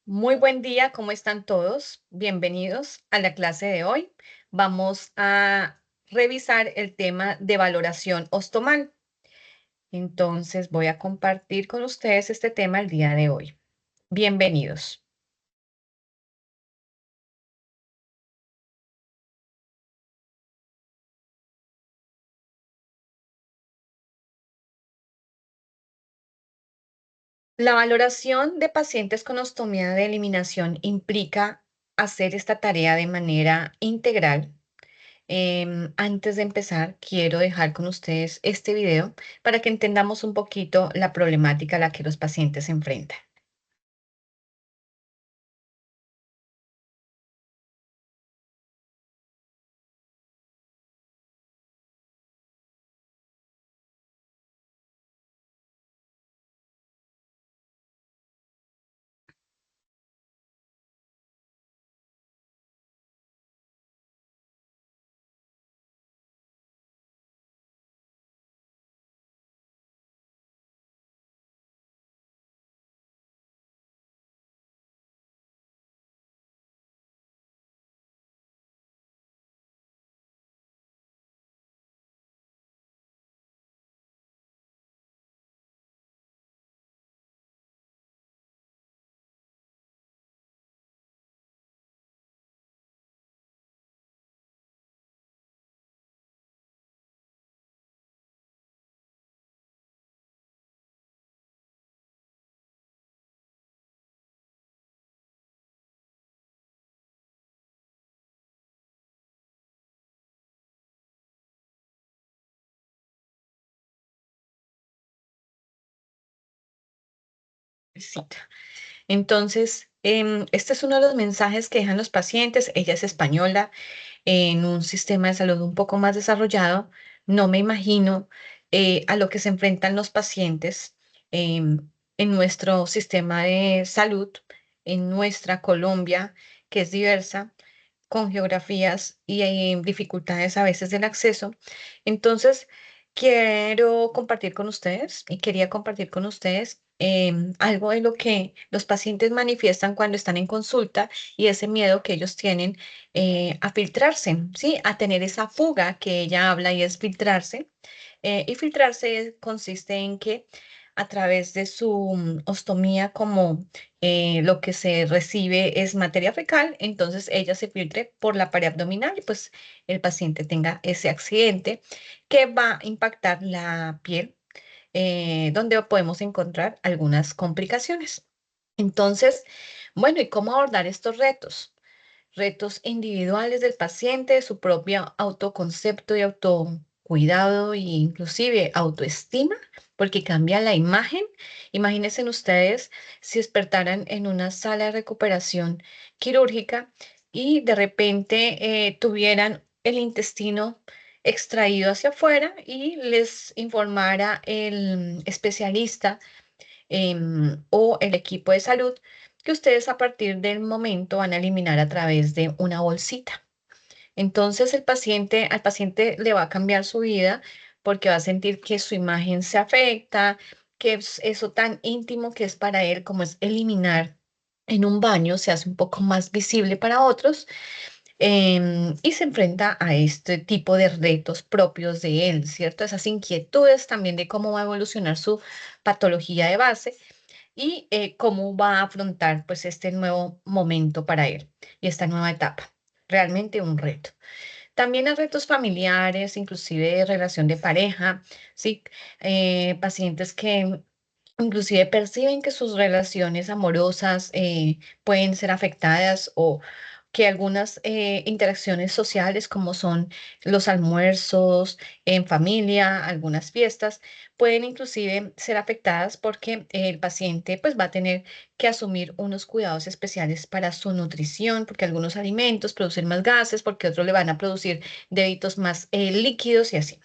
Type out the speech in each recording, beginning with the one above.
Muy buen día, ¿cómo están todos? Bienvenidos a la clase de hoy. Vamos a revisar el tema de valoración ostomal. Entonces voy a compartir con ustedes este tema el día de hoy. Bienvenidos. La valoración de pacientes con ostomía de eliminación implica hacer esta tarea de manera integral. Antes de empezar, quiero dejar con ustedes este video para que entendamos un poquito la problemática a la que los pacientes se enfrentan. Cita. Entonces, este es uno de los mensajes que dejan los pacientes. Ella es española, en un sistema de salud un poco más desarrollado. No me imagino a lo que se enfrentan los pacientes en nuestro sistema de salud, en nuestra Colombia, que es diversa, con geografías y dificultades a veces del acceso. Entonces, quiero compartir con ustedes y quería compartir con ustedes algo de lo que los pacientes manifiestan cuando están en consulta y ese miedo que ellos tienen a filtrarse, ¿sí? A tener esa fuga que ella habla y es filtrarse. Y filtrarse consiste en que a través de su ostomía, como lo que se recibe es materia fecal, entonces ella se filtre por la pared abdominal y pues el paciente tenga ese accidente que va a impactar la piel, donde podemos encontrar algunas complicaciones. Entonces, bueno, ¿y cómo abordar estos retos? Retos individuales del paciente, su propio autoconcepto y autocuidado e inclusive autoestima, porque cambia la imagen. Imagínense ustedes si despertaran en una sala de recuperación quirúrgica y de repente tuvieran el intestino extraído hacia afuera y les informara el especialista o el equipo de salud que ustedes a partir del momento van a eliminar a través de una bolsita. Entonces al paciente le va a cambiar su vida porque va a sentir que su imagen se afecta, que es eso tan íntimo que es para él como es eliminar en un baño, se hace un poco más visible para otros, y se enfrenta a este tipo de retos propios de él, ¿cierto? Esas inquietudes también de cómo va a evolucionar su patología de base y cómo va a afrontar pues este nuevo momento para él y esta nueva etapa. Realmente un reto. También hay retos familiares, inclusive de relación de pareja, ¿sí? Pacientes que inclusive perciben que sus relaciones amorosas pueden ser afectadas o que algunas interacciones sociales, como son los almuerzos en familia, algunas fiestas, pueden inclusive ser afectadas porque el paciente pues va a tener que asumir unos cuidados especiales para su nutrición, porque algunos alimentos producen más gases, porque otros le van a producir débitos más líquidos y así,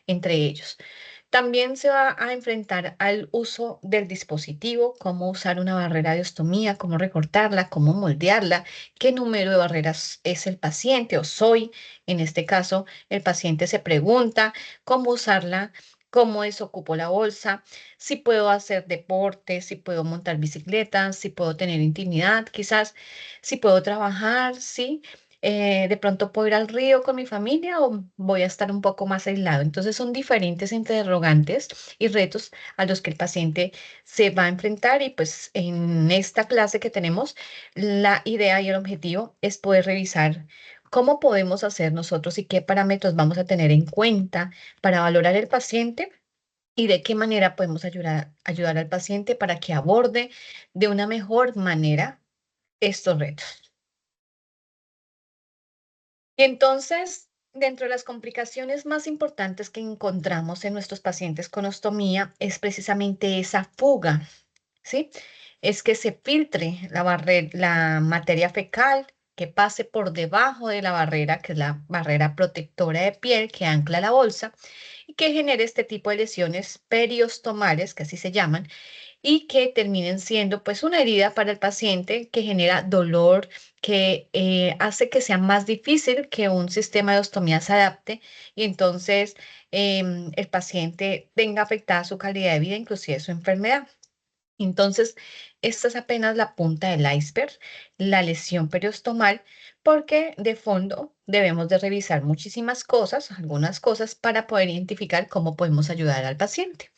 entre ellos. También se va a enfrentar al uso del dispositivo, cómo usar una barrera de ostomía, cómo recortarla, cómo moldearla, qué número de barreras es el paciente o soy. En este caso, el paciente se pregunta cómo usarla, cómo desocupo la bolsa, si puedo hacer deporte, si puedo montar bicicleta, si puedo tener intimidad, quizás si puedo trabajar, ¿sí? De pronto puedo ir al río con mi familia o voy a estar un poco más aislado. Entonces son diferentes interrogantes y retos a los que el paciente se va a enfrentar y pues en esta clase que tenemos, la idea y el objetivo es poder revisar cómo podemos hacer nosotros y qué parámetros vamos a tener en cuenta para valorar el paciente y de qué manera podemos ayudar al paciente para que aborde de una mejor manera estos retos. Y entonces, dentro de las complicaciones más importantes que encontramos en nuestros pacientes con ostomía es precisamente esa fuga, ¿sí? Es que se filtre la materia fecal, que pase por debajo de la barrera, que es la barrera protectora de piel que ancla la bolsa, y que genere este tipo de lesiones periostomales, que así se llaman, y que terminen siendo pues una herida para el paciente que genera dolor, que hace que sea más difícil que un sistema de ostomía se adapte y entonces el paciente tenga afectada su calidad de vida, inclusive su enfermedad. Entonces, esta es apenas la punta del iceberg, la lesión periostomal, porque de fondo debemos de revisar muchísimas cosas, algunas cosas, para poder identificar cómo podemos ayudar al paciente.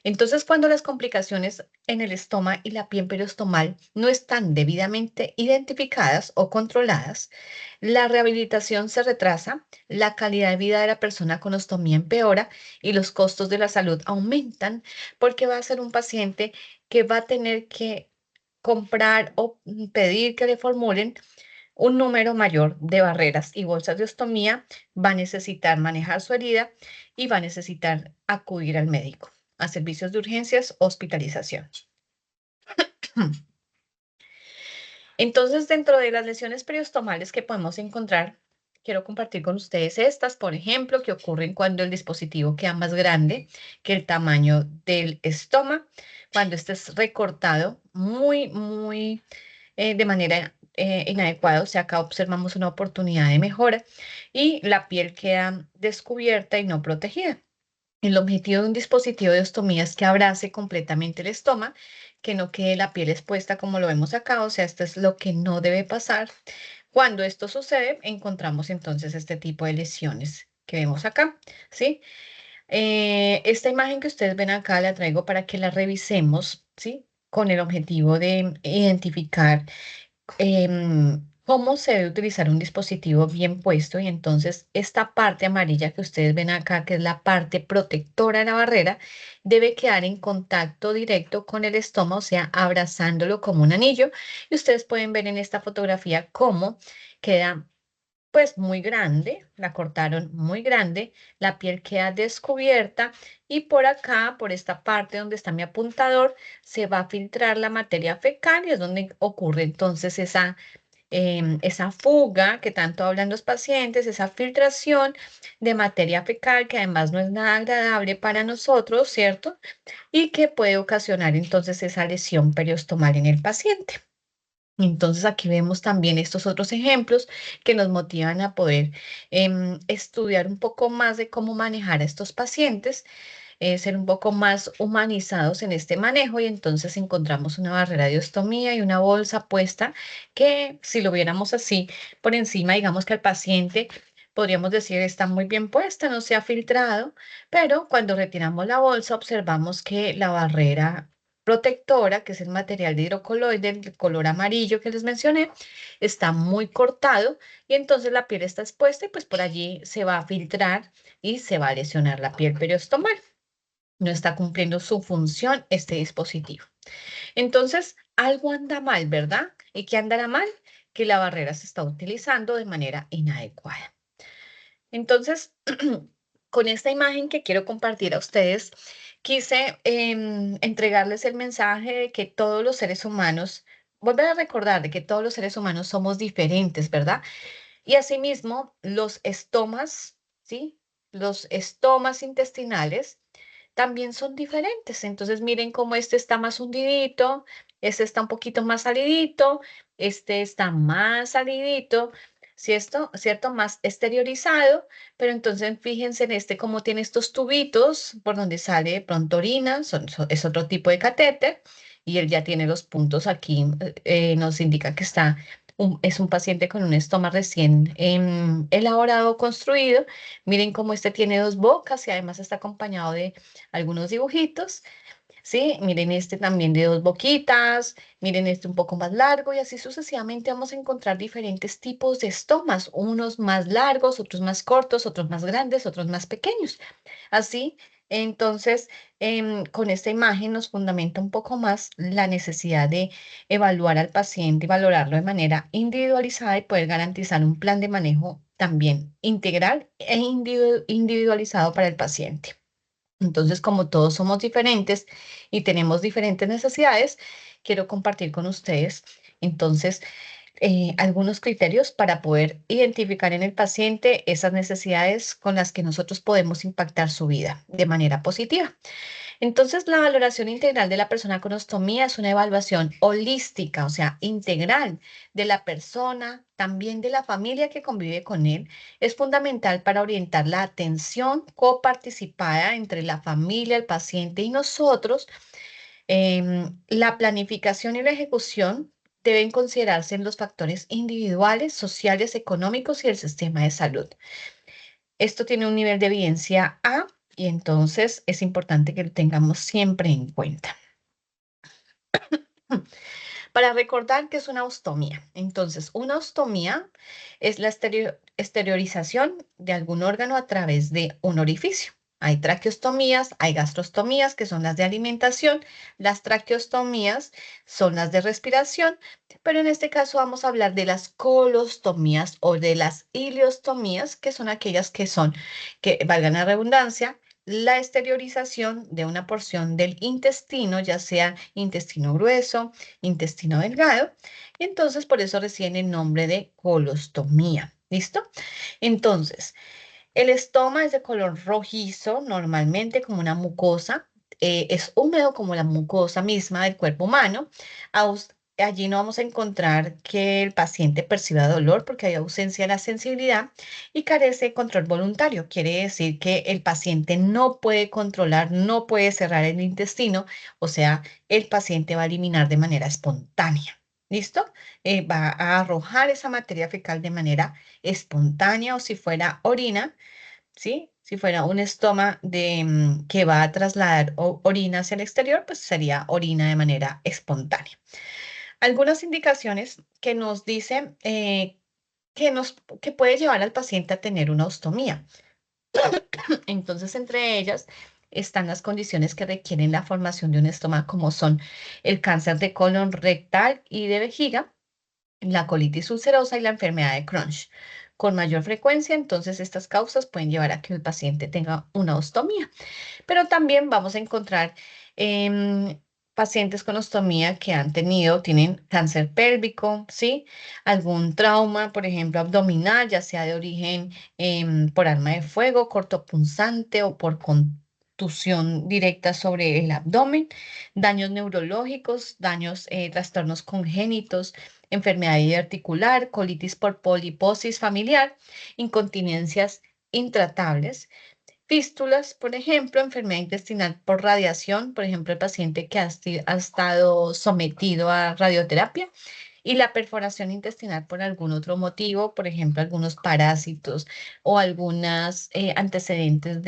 Entonces, cuando las complicaciones en el estómago y la piel periostomal no están debidamente identificadas o controladas, la rehabilitación se retrasa, la calidad de vida de la persona con ostomía empeora y los costos de la salud aumentan porque va a ser un paciente que va a tener que comprar o pedir que le formulen un número mayor de barreras y bolsas de ostomía, va a necesitar manejar su herida y va a necesitar acudir al médico, a servicios de urgencias, hospitalización. Entonces, dentro de las lesiones periostomales que podemos encontrar, quiero compartir con ustedes estas, por ejemplo, que ocurren cuando el dispositivo queda más grande que el tamaño del estómago, cuando este es recortado muy de manera inadecuada, o sea, acá observamos una oportunidad de mejora y la piel queda descubierta y no protegida. El objetivo de un dispositivo de ostomía es que abrace completamente el estómago, que no quede la piel expuesta como lo vemos acá, o sea, esto es lo que no debe pasar. Cuando esto sucede, encontramos entonces este tipo de lesiones que vemos acá, ¿sí? Esta imagen que ustedes ven acá la traigo para que la revisemos, ¿sí? Con el objetivo de identificar cómo se debe utilizar un dispositivo bien puesto y entonces esta parte amarilla que ustedes ven acá, que es la parte protectora de la barrera, debe quedar en contacto directo con el estómago, o sea, abrazándolo como un anillo. Y ustedes pueden ver en esta fotografía cómo queda pues muy grande, la cortaron muy grande, la piel queda descubierta y por acá, por esta parte donde está mi apuntador, se va a filtrar la materia fecal y es donde ocurre entonces esa fuga que tanto hablan los pacientes, esa filtración de materia fecal que además no es nada agradable para nosotros, ¿cierto? Y que puede ocasionar entonces esa lesión periostomal en el paciente. Entonces aquí vemos también estos otros ejemplos que nos motivan a poder estudiar un poco más de cómo manejar a estos pacientes, ser un poco más humanizados en este manejo y entonces encontramos una barrera de ostomía y una bolsa puesta que si lo viéramos así por encima, digamos que el paciente podríamos decir está muy bien puesta, no se ha filtrado, pero cuando retiramos la bolsa observamos que la barrera protectora, que es el material de hidrocoloide, el color amarillo que les mencioné, está muy cortado y entonces la piel está expuesta y pues por allí se va a filtrar y se va a lesionar la piel periostomal. No está cumpliendo su función este dispositivo. Entonces, algo anda mal, ¿verdad? ¿Y qué andará mal? Que la barrera se está utilizando de manera inadecuada. Entonces, con esta imagen que quiero compartir a ustedes, quise entregarles el mensaje de que todos los seres humanos, volver a recordar de que todos los seres humanos somos diferentes, ¿verdad? Y asimismo, los estomas, ¿sí? Los estomas intestinales también son diferentes. Entonces, miren cómo este está más hundidito, este está un poquito más salidito, este está más salidito. ¿cierto? Más exteriorizado, pero entonces fíjense en este cómo tiene estos tubitos por donde sale de pronto orina, es otro tipo de catéter, y él ya tiene los puntos aquí, nos indica que es un paciente con un estoma recién elaborado o construido. Miren cómo este tiene dos bocas y además está acompañado de algunos dibujitos. Sí, miren este también de dos boquitas, miren este un poco más largo y así sucesivamente vamos a encontrar diferentes tipos de estomas, unos más largos, otros más cortos, otros más grandes, otros más pequeños. Así, entonces, con esta imagen nos fundamenta un poco más la necesidad de evaluar al paciente y valorarlo de manera individualizada y poder garantizar un plan de manejo también integral e individualizado para el paciente. Entonces, como todos somos diferentes y tenemos diferentes necesidades, quiero compartir con ustedes entonces algunos criterios para poder identificar en el paciente esas necesidades con las que nosotros podemos impactar su vida de manera positiva. Entonces, la valoración integral de la persona con ostomía es una evaluación holística, o sea, integral de la persona, también de la familia que convive con él. Es fundamental para orientar la atención coparticipada entre la familia, el paciente y nosotros. La planificación y la ejecución deben considerarse en los factores individuales, sociales, económicos y el sistema de salud. Esto tiene un nivel de evidencia A y entonces es importante que lo tengamos siempre en cuenta. Para recordar que es una ostomía. Entonces, una ostomía es la exteriorización de algún órgano a través de un orificio. Hay traqueostomías, hay gastrostomías, que son las de alimentación. Las traqueostomías son las de respiración, pero en este caso vamos a hablar de las colostomías o de las ileostomías, que son aquellas que valgan la redundancia, la exteriorización de una porción del intestino, ya sea intestino grueso, intestino delgado, y entonces por eso reciben el nombre de colostomía. ¿Listo? Entonces, el estoma es de color rojizo, normalmente como una mucosa, es húmedo como la mucosa misma del cuerpo humano. Allí no vamos a encontrar que el paciente perciba dolor porque hay ausencia de la sensibilidad y carece de control voluntario. Quiere decir que el paciente no puede controlar, no puede cerrar el intestino, o sea, el paciente va a eliminar de manera espontánea. ¿Listo? Va a arrojar esa materia fecal de manera espontánea o si fuera orina, ¿sí? Si fuera un estoma que va a trasladar orina hacia el exterior, pues sería orina de manera espontánea. Algunas indicaciones que nos dicen que puede llevar al paciente a tener una ostomía. Entonces, entre ellas están las condiciones que requieren la formación de un estoma, como son el cáncer de colon rectal y de vejiga, la colitis ulcerosa y la enfermedad de Crohn. Con mayor frecuencia, entonces estas causas pueden llevar a que el paciente tenga una ostomía. Pero también vamos a encontrar em, pacientes con ostomía que tienen cáncer pélvico, ¿sí? Algún trauma, por ejemplo, abdominal, ya sea de origen por arma de fuego, cortopunzante o por contusión directa sobre el abdomen, daños neurológicos, trastornos congénitos, enfermedad articular, colitis por poliposis familiar, incontinencias intratables. Fístulas, por ejemplo, enfermedad intestinal por radiación, por ejemplo, el paciente que ha estado sometido a radioterapia, y la perforación intestinal por algún otro motivo, por ejemplo, algunos parásitos o algunos antecedentes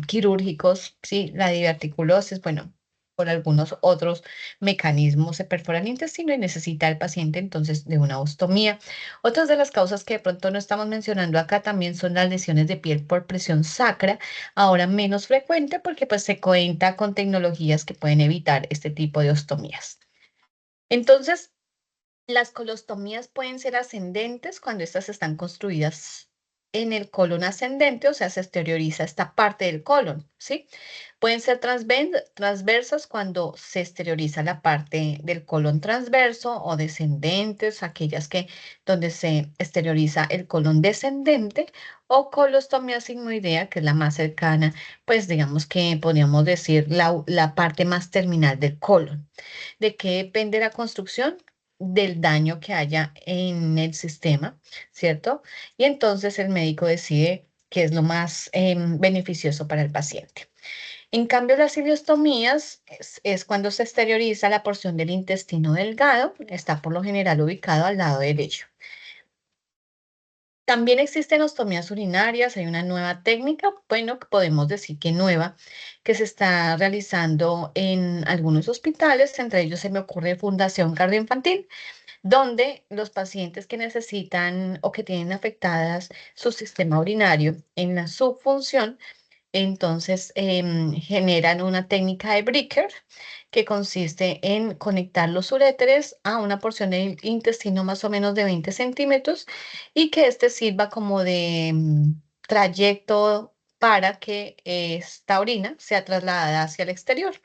quirúrgicos, ¿sí? La diverticulosis, bueno, por algunos otros mecanismos se perfora el intestino y necesita el paciente entonces de una ostomía. Otras de las causas que de pronto no estamos mencionando acá también son las lesiones de piel por presión sacra, ahora menos frecuente porque pues se cuenta con tecnologías que pueden evitar este tipo de ostomías. Entonces, las colostomías pueden ser ascendentes cuando estas están construidas en el colon ascendente, o sea, se exterioriza esta parte del colon, ¿sí? Pueden ser transversas cuando se exterioriza la parte del colon transverso o descendentes, aquellas donde se exterioriza el colon descendente, o colostomía sigmoidea, que es la más cercana, pues digamos que podríamos decir la parte más terminal del colon. ¿De qué depende la construcción? del daño que haya en el sistema, ¿cierto? Y entonces el médico decide qué es lo más beneficioso para el paciente. En cambio, las ileostomías es cuando se exterioriza la porción del intestino delgado, está por lo general ubicado al lado derecho. También existen ostomías urinarias, hay una nueva técnica, bueno, que podemos decir que nueva, que se está realizando en algunos hospitales, entre ellos se me ocurre Fundación Cardioinfantil, donde los pacientes que necesitan o que tienen afectadas su sistema urinario en la subfunción, entonces generan una técnica de Bricker que consiste en conectar los uréteres a una porción del intestino más o menos de 20 centímetros y que este sirva como de trayecto para que esta orina sea trasladada hacia el exterior.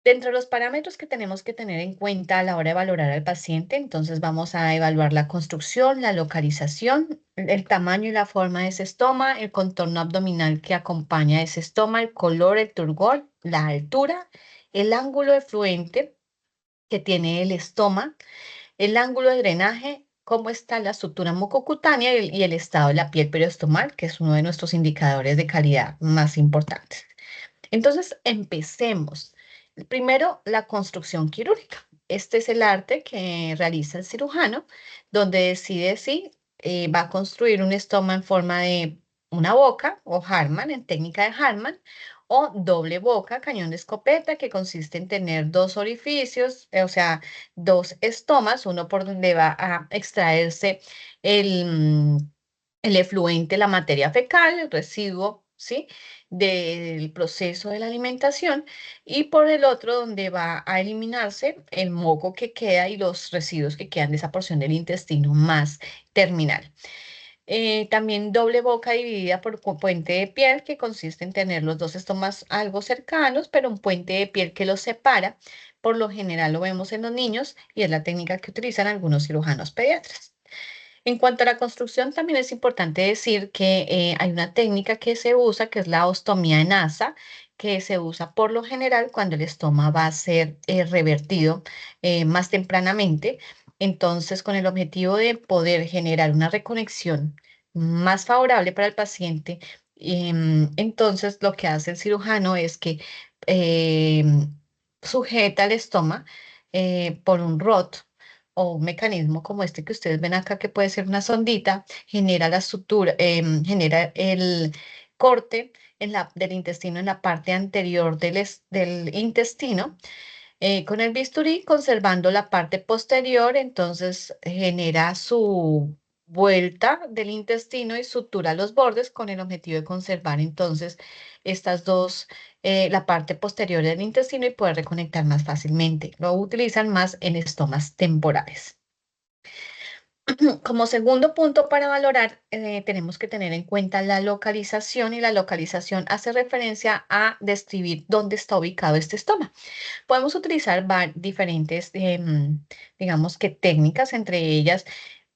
Dentro de los parámetros que tenemos que tener en cuenta a la hora de valorar al paciente, entonces vamos a evaluar la construcción, la localización, el tamaño y la forma de ese estoma, el contorno abdominal que acompaña a ese estoma, el color, el turgor, la altura, el ángulo efluente que tiene el estoma, el ángulo de drenaje, cómo está la estructura mucocutánea y el estado de la piel periostomal, que es uno de nuestros indicadores de calidad más importantes. Entonces, empecemos. Primero, la construcción quirúrgica. Este es el arte que realiza el cirujano, donde decide si va a construir un estoma en forma de una boca o Hartmann, en técnica de Hartmann, o doble boca, cañón de escopeta, que consiste en tener dos orificios, o sea, dos estomas, uno por donde va a extraerse el, el efluente, la materia fecal, el residuo, ¿sí? Del proceso de la alimentación y por el otro donde va a eliminarse el moco que queda y los residuos que quedan de esa porción del intestino más terminal. También doble boca dividida por un puente de piel que consiste en tener los dos estomas algo cercanos, pero un puente de piel que los separa. Por lo general lo vemos en los niños y es la técnica que utilizan algunos cirujanos pediatras. En cuanto a la construcción, también es importante decir que hay una técnica que se usa, que es la ostomía en asa, que se usa por lo general cuando el estómago va a ser revertido más tempranamente. Entonces, con el objetivo de poder generar una reconexión más favorable para el paciente, entonces lo que hace el cirujano es que sujeta el estómago por un rod o un mecanismo como este que ustedes ven acá, que puede ser una sondita, genera la sutura, genera el corte del intestino en la parte anterior del intestino, con el bisturí, conservando la parte posterior, entonces genera su vuelta del intestino y sutura los bordes con el objetivo de conservar entonces estas dos, la parte posterior del intestino y poder reconectar más fácilmente. Lo utilizan más en estomas temporales. Como segundo punto para valorar, tenemos que tener en cuenta la localización y la localización hace referencia a describir dónde está ubicado este estoma. Podemos utilizar diferentes, digamos que técnicas, entre ellas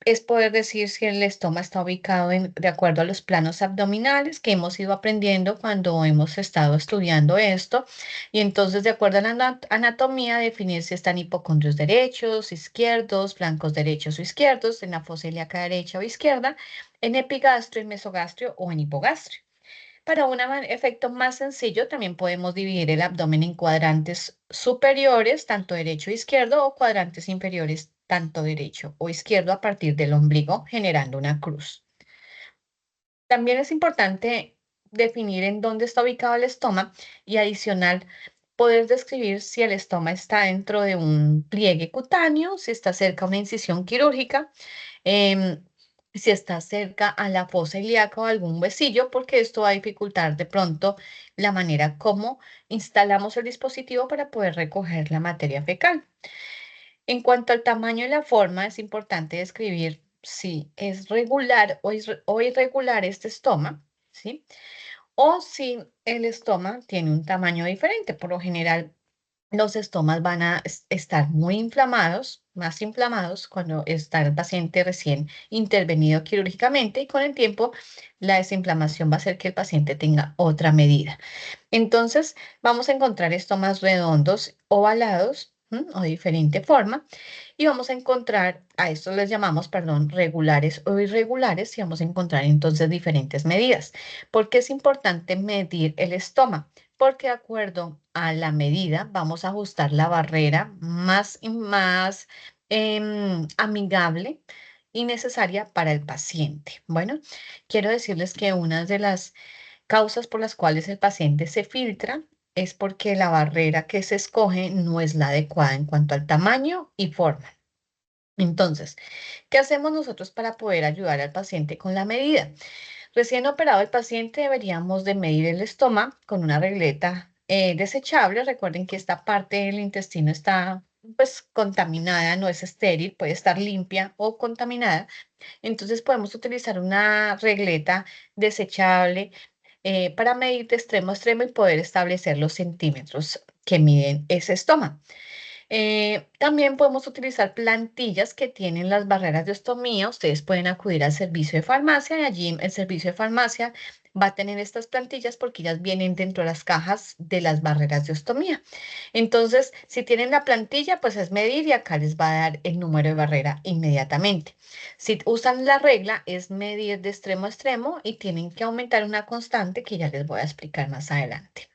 es poder decir si el estómago está ubicado de acuerdo a los planos abdominales que hemos ido aprendiendo cuando hemos estado estudiando esto. Y entonces, de acuerdo a la anatomía, definir si están hipocondrios derechos, izquierdos, flancos derechos o izquierdos, en la fosa ilíaca derecha o izquierda, en epigastrio, en mesogastrio o en hipogastrio. Para un efecto más sencillo, también podemos dividir el abdomen en cuadrantes superiores, tanto derecho e izquierdo, o cuadrantes inferiores, tanto derecho o izquierdo, a partir del ombligo, generando una cruz. También es importante definir en dónde está ubicado el estoma y adicional poder describir si el estoma está dentro de un pliegue cutáneo, si está cerca a una incisión quirúrgica, em, si está cerca a la fosa ilíaca o algún huesillo, porque esto va a dificultar de pronto la manera como instalamos el dispositivo para poder recoger la materia fecal. En cuanto al tamaño y la forma, es importante describir si es regular o irregular este estoma, ¿sí? O si el estoma tiene un tamaño diferente. Por lo general, los estomas van a estar muy inflamados, más inflamados cuando está el paciente recién intervenido quirúrgicamente y con el tiempo la desinflamación va a hacer que el paciente tenga otra medida. Entonces, vamos a encontrar estomas redondos, ovalados, o de diferente forma, y vamos a encontrar, a esto les llamamos, perdón, regulares o irregulares, y vamos a encontrar entonces diferentes medidas. ¿Por qué es importante medir el estoma? Porque de acuerdo a la medida vamos a ajustar la barrera más amigable y necesaria para el paciente. Bueno, quiero decirles que una de las causas por las cuales el paciente se filtra es porque la barrera que se escoge no es la adecuada en cuanto al tamaño y forma. Entonces, ¿qué hacemos nosotros para poder ayudar al paciente con la medida? Recién operado el paciente deberíamos de medir el estómago con una regleta desechable. Recuerden que esta parte del intestino está pues contaminada, no es estéril, puede estar limpia o contaminada. Entonces podemos utilizar una regleta desechable para medir de extremo a extremo y poder establecer los centímetros que miden ese estómago. También podemos utilizar plantillas que tienen las barreras de ostomía. Ustedes pueden acudir al servicio de farmacia y allí el servicio de farmacia va a tener estas plantillas porque ellas vienen dentro de las cajas de las barreras de ostomía. Entonces, si tienen la plantilla, pues es medir y acá les va a dar el número de barrera inmediatamente. Si usan la regla, es medir de extremo a extremo y tienen que aumentar una constante que ya les voy a explicar más adelante.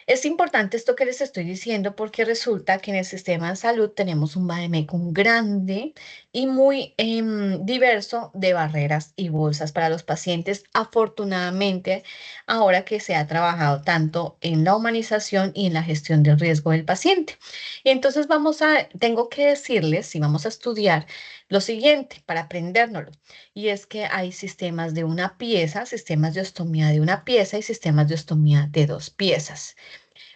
Es importante esto que les estoy diciendo porque resulta que en el sistema de salud tenemos un vademecum grande y muy diverso de barreras y bolsas para los pacientes. Afortunadamente, ahora que se ha trabajado tanto en la humanización y en la gestión del riesgo del paciente. Y entonces tengo que decirles y vamos a estudiar lo siguiente para aprendérnoslo. Y es que hay sistemas de una pieza, sistemas de ostomía de una pieza y sistemas de ostomía de dos piezas.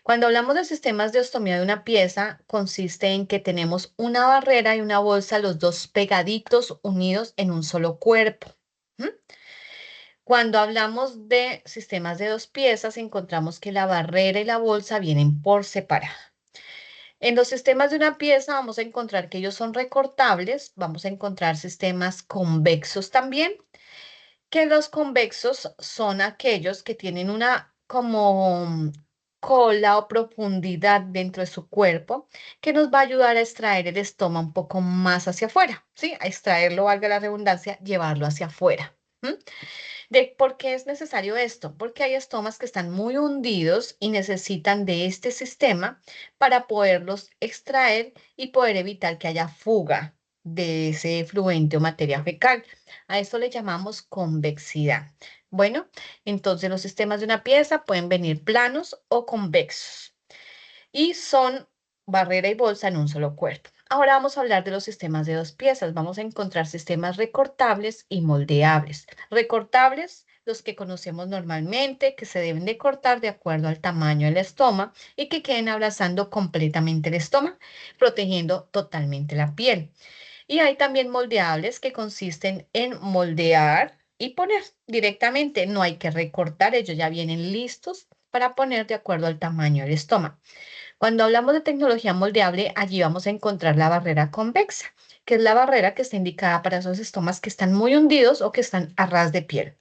Cuando hablamos de sistemas de ostomía de una pieza, consiste en que tenemos una barrera y una bolsa, los dos pegaditos, unidos en un solo cuerpo. ¿M? Cuando hablamos de sistemas de dos piezas, encontramos que la barrera y la bolsa vienen por separado. En los sistemas de una pieza vamos a encontrar que ellos son recortables, vamos a encontrar sistemas convexos también, que los convexos son aquellos que tienen una como cola o profundidad dentro de su cuerpo que nos va a ayudar a extraer el estómago un poco más hacia afuera, ¿sí? A extraerlo, valga la redundancia, llevarlo hacia afuera. ¿M? ¿Por qué es necesario esto? Porque hay estomas que están muy hundidos y necesitan de este sistema para poderlos extraer y poder evitar que haya fuga de ese fluente o materia fecal. A eso le llamamos convexidad. Bueno, entonces los sistemas de una pieza pueden venir planos o convexos y son barrera y bolsa en un solo cuerpo. Ahora vamos a hablar de los sistemas de dos piezas. Vamos a encontrar sistemas recortables y moldeables. Recortables, los que conocemos normalmente, que se deben de cortar de acuerdo al tamaño del estómago y que queden abrazando completamente el estómago, protegiendo totalmente la piel. Y hay también moldeables que consisten en moldear y poner directamente. No hay que recortar, ellos ya vienen listos para poner de acuerdo al tamaño del estómago. Cuando hablamos de tecnología moldeable, allí vamos a encontrar la barrera convexa, que es la barrera que está indicada para esos estomas que están muy hundidos o que están a ras de piel.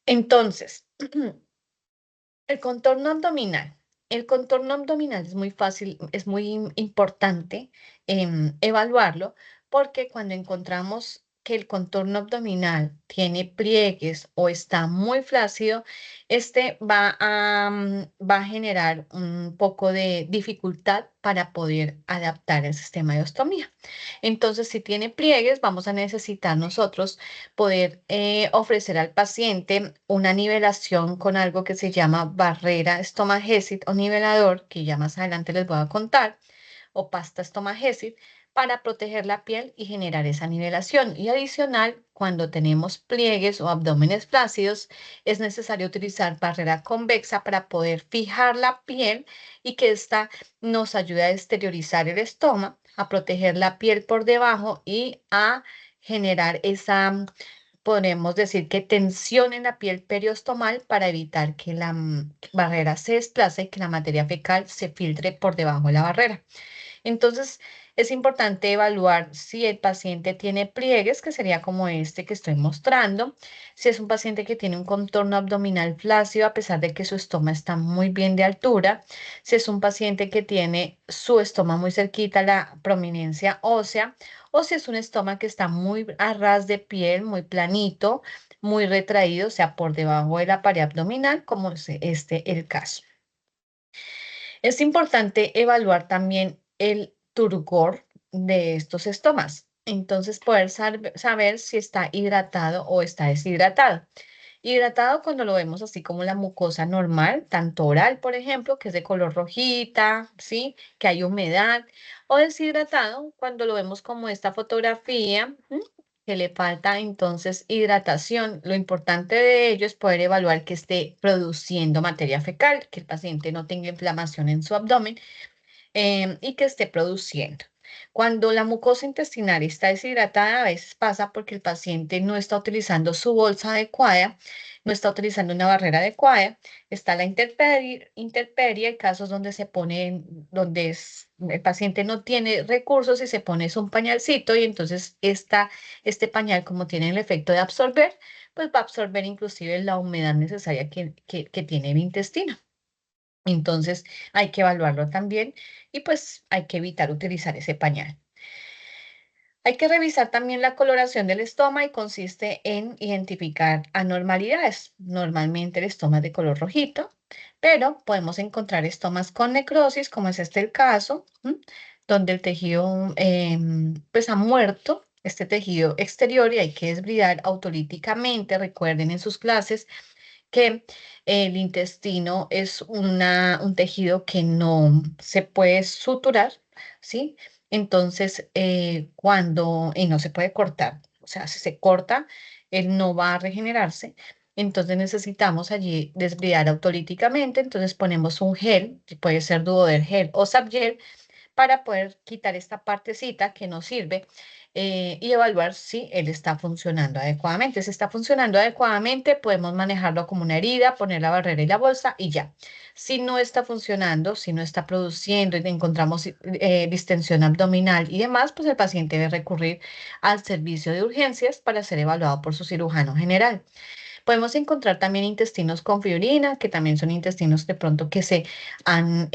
Entonces, el contorno abdominal. El contorno abdominal es muy fácil, es muy importante evaluarlo porque cuando encontramos que el contorno abdominal tiene pliegues o está muy flácido, este va a generar un poco de dificultad para poder adaptar el sistema de ostomía. Entonces, si tiene pliegues, vamos a necesitar nosotros poder ofrecer al paciente una nivelación con algo que se llama barrera estomagésit o nivelador, que ya más adelante les voy a contar, o pasta estomagésit, para proteger la piel y generar esa nivelación. Y adicional, cuando tenemos pliegues o abdómenes flácidos, es necesario utilizar barrera convexa para poder fijar la piel y que ésta nos ayude a exteriorizar el estómago, a proteger la piel por debajo y a generar esa, podemos decir que tensión en la piel periostomal para evitar que la barrera se desplace y que la materia fecal se filtre por debajo de la barrera. Entonces, Es importante evaluar si el paciente tiene pliegues, que sería como este que estoy mostrando, si es un paciente que tiene un contorno abdominal flácido a pesar de que su estómago está muy bien de altura, si es un paciente que tiene su estómago muy cerquita a la prominencia ósea, o si es un estómago que está muy a ras de piel, muy planito, muy retraído, o sea, por debajo de la pared abdominal, como es este el caso. Es importante evaluar también el turgor de estos estomas. Entonces, poder saber si está hidratado o está deshidratado. Hidratado cuando lo vemos así como la mucosa normal, tanto oral, por ejemplo, que es de color rojita, ¿sí? Que hay humedad. O deshidratado cuando lo vemos como esta fotografía, que le falta entonces hidratación. Lo importante de ello es poder evaluar que esté produciendo materia fecal, que el paciente no tenga inflamación en su abdomen y que esté produciendo. Cuando la mucosa intestinal está deshidratada, a veces pasa porque el paciente no está utilizando su bolsa adecuada, no está utilizando una barrera adecuada, está la intemperie, hay casos donde se pone, el paciente no tiene recursos y se pone es un pañalcito y entonces este pañal, como tiene el efecto de absorber, pues va a absorber inclusive la humedad necesaria que tiene el intestino. Entonces hay que evaluarlo también y pues hay que evitar utilizar ese pañal. Hay que revisar también la coloración del estoma y consiste en identificar anormalidades. Normalmente el estoma es de color rojito, pero podemos encontrar estomas con necrosis, como es este el caso, donde el tejido pues ha muerto, este tejido exterior y hay que desbridar autolíticamente. Recuerden en sus clases que el intestino es un tejido que no se puede suturar, ¿sí? Entonces, y no se puede cortar, o sea, si se corta, él no va a regenerarse. Entonces necesitamos allí desbridar autolíticamente, entonces ponemos un gel, que puede ser Duoder gel o Sapgel, para poder quitar esta partecita que nos sirve y evaluar si él está funcionando adecuadamente. Si está funcionando adecuadamente, podemos manejarlo como una herida, poner la barrera y la bolsa y ya. Si no está funcionando, si no está produciendo y encontramos distensión abdominal y demás, pues el paciente debe recurrir al servicio de urgencias para ser evaluado por su cirujano general. Podemos encontrar también intestinos con fibrina, que también son intestinos de pronto que se han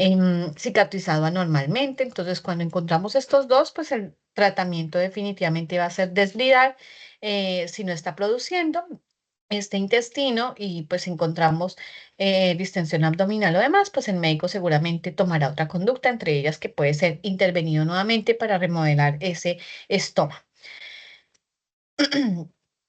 cicatrizado anormalmente. Entonces, cuando encontramos estos dos, pues el tratamiento definitivamente va a ser desbridar si no está produciendo este intestino y pues encontramos distensión abdominal o demás, pues el médico seguramente tomará otra conducta, entre ellas que puede ser intervenido nuevamente para remodelar ese estómago.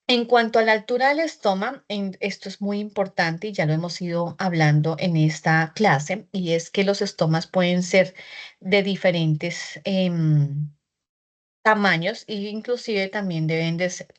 En cuanto a la altura del estómago, esto es muy importante y ya lo hemos ido hablando en esta clase, y es que los estomas pueden ser de diferentes tamaños e inclusive también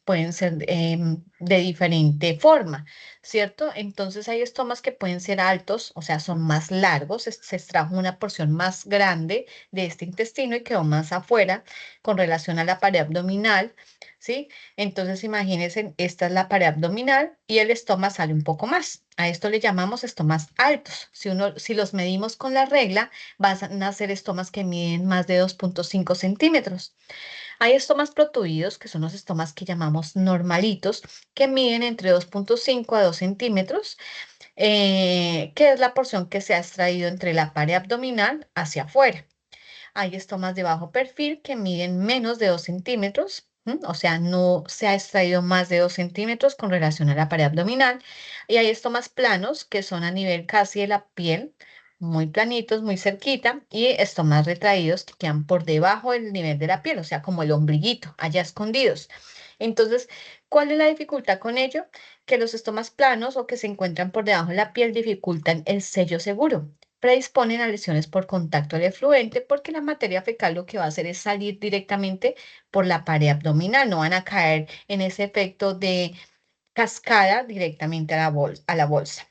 pueden ser de diferente forma, ¿cierto? Entonces hay estomas que pueden ser altos, o sea, son más largos, se extrajo una porción más grande de este intestino y quedó más afuera con relación a la pared abdominal, ¿sí? Entonces imagínense, esta es la pared abdominal y el estoma sale un poco más. A esto le llamamos estomas altos. Si los medimos con la regla, van a ser estomas que miden más de 2,5 centímetros. Hay estomas protuidos, que son los estomas que llamamos normalitos, que miden entre 2,5 a 2 centímetros, que es la porción que se ha extraído entre la pared abdominal hacia afuera. Hay estomas de bajo perfil que miden menos de 2 centímetros, o sea, no se ha extraído más de 2 centímetros con relación a la pared abdominal. Y hay estomas planos que son a nivel casi de la piel, muy planitos, muy cerquita, y estomas retraídos que quedan por debajo del nivel de la piel, o sea, como el ombliguito, allá escondidos. Entonces, ¿cuál es la dificultad con ello? Que los estomas planos o que se encuentran por debajo de la piel dificultan el sello seguro, predisponen a lesiones por contacto del efluente porque la materia fecal lo que va a hacer es salir directamente por la pared abdominal, no van a caer en ese efecto de cascada directamente a la bolsa.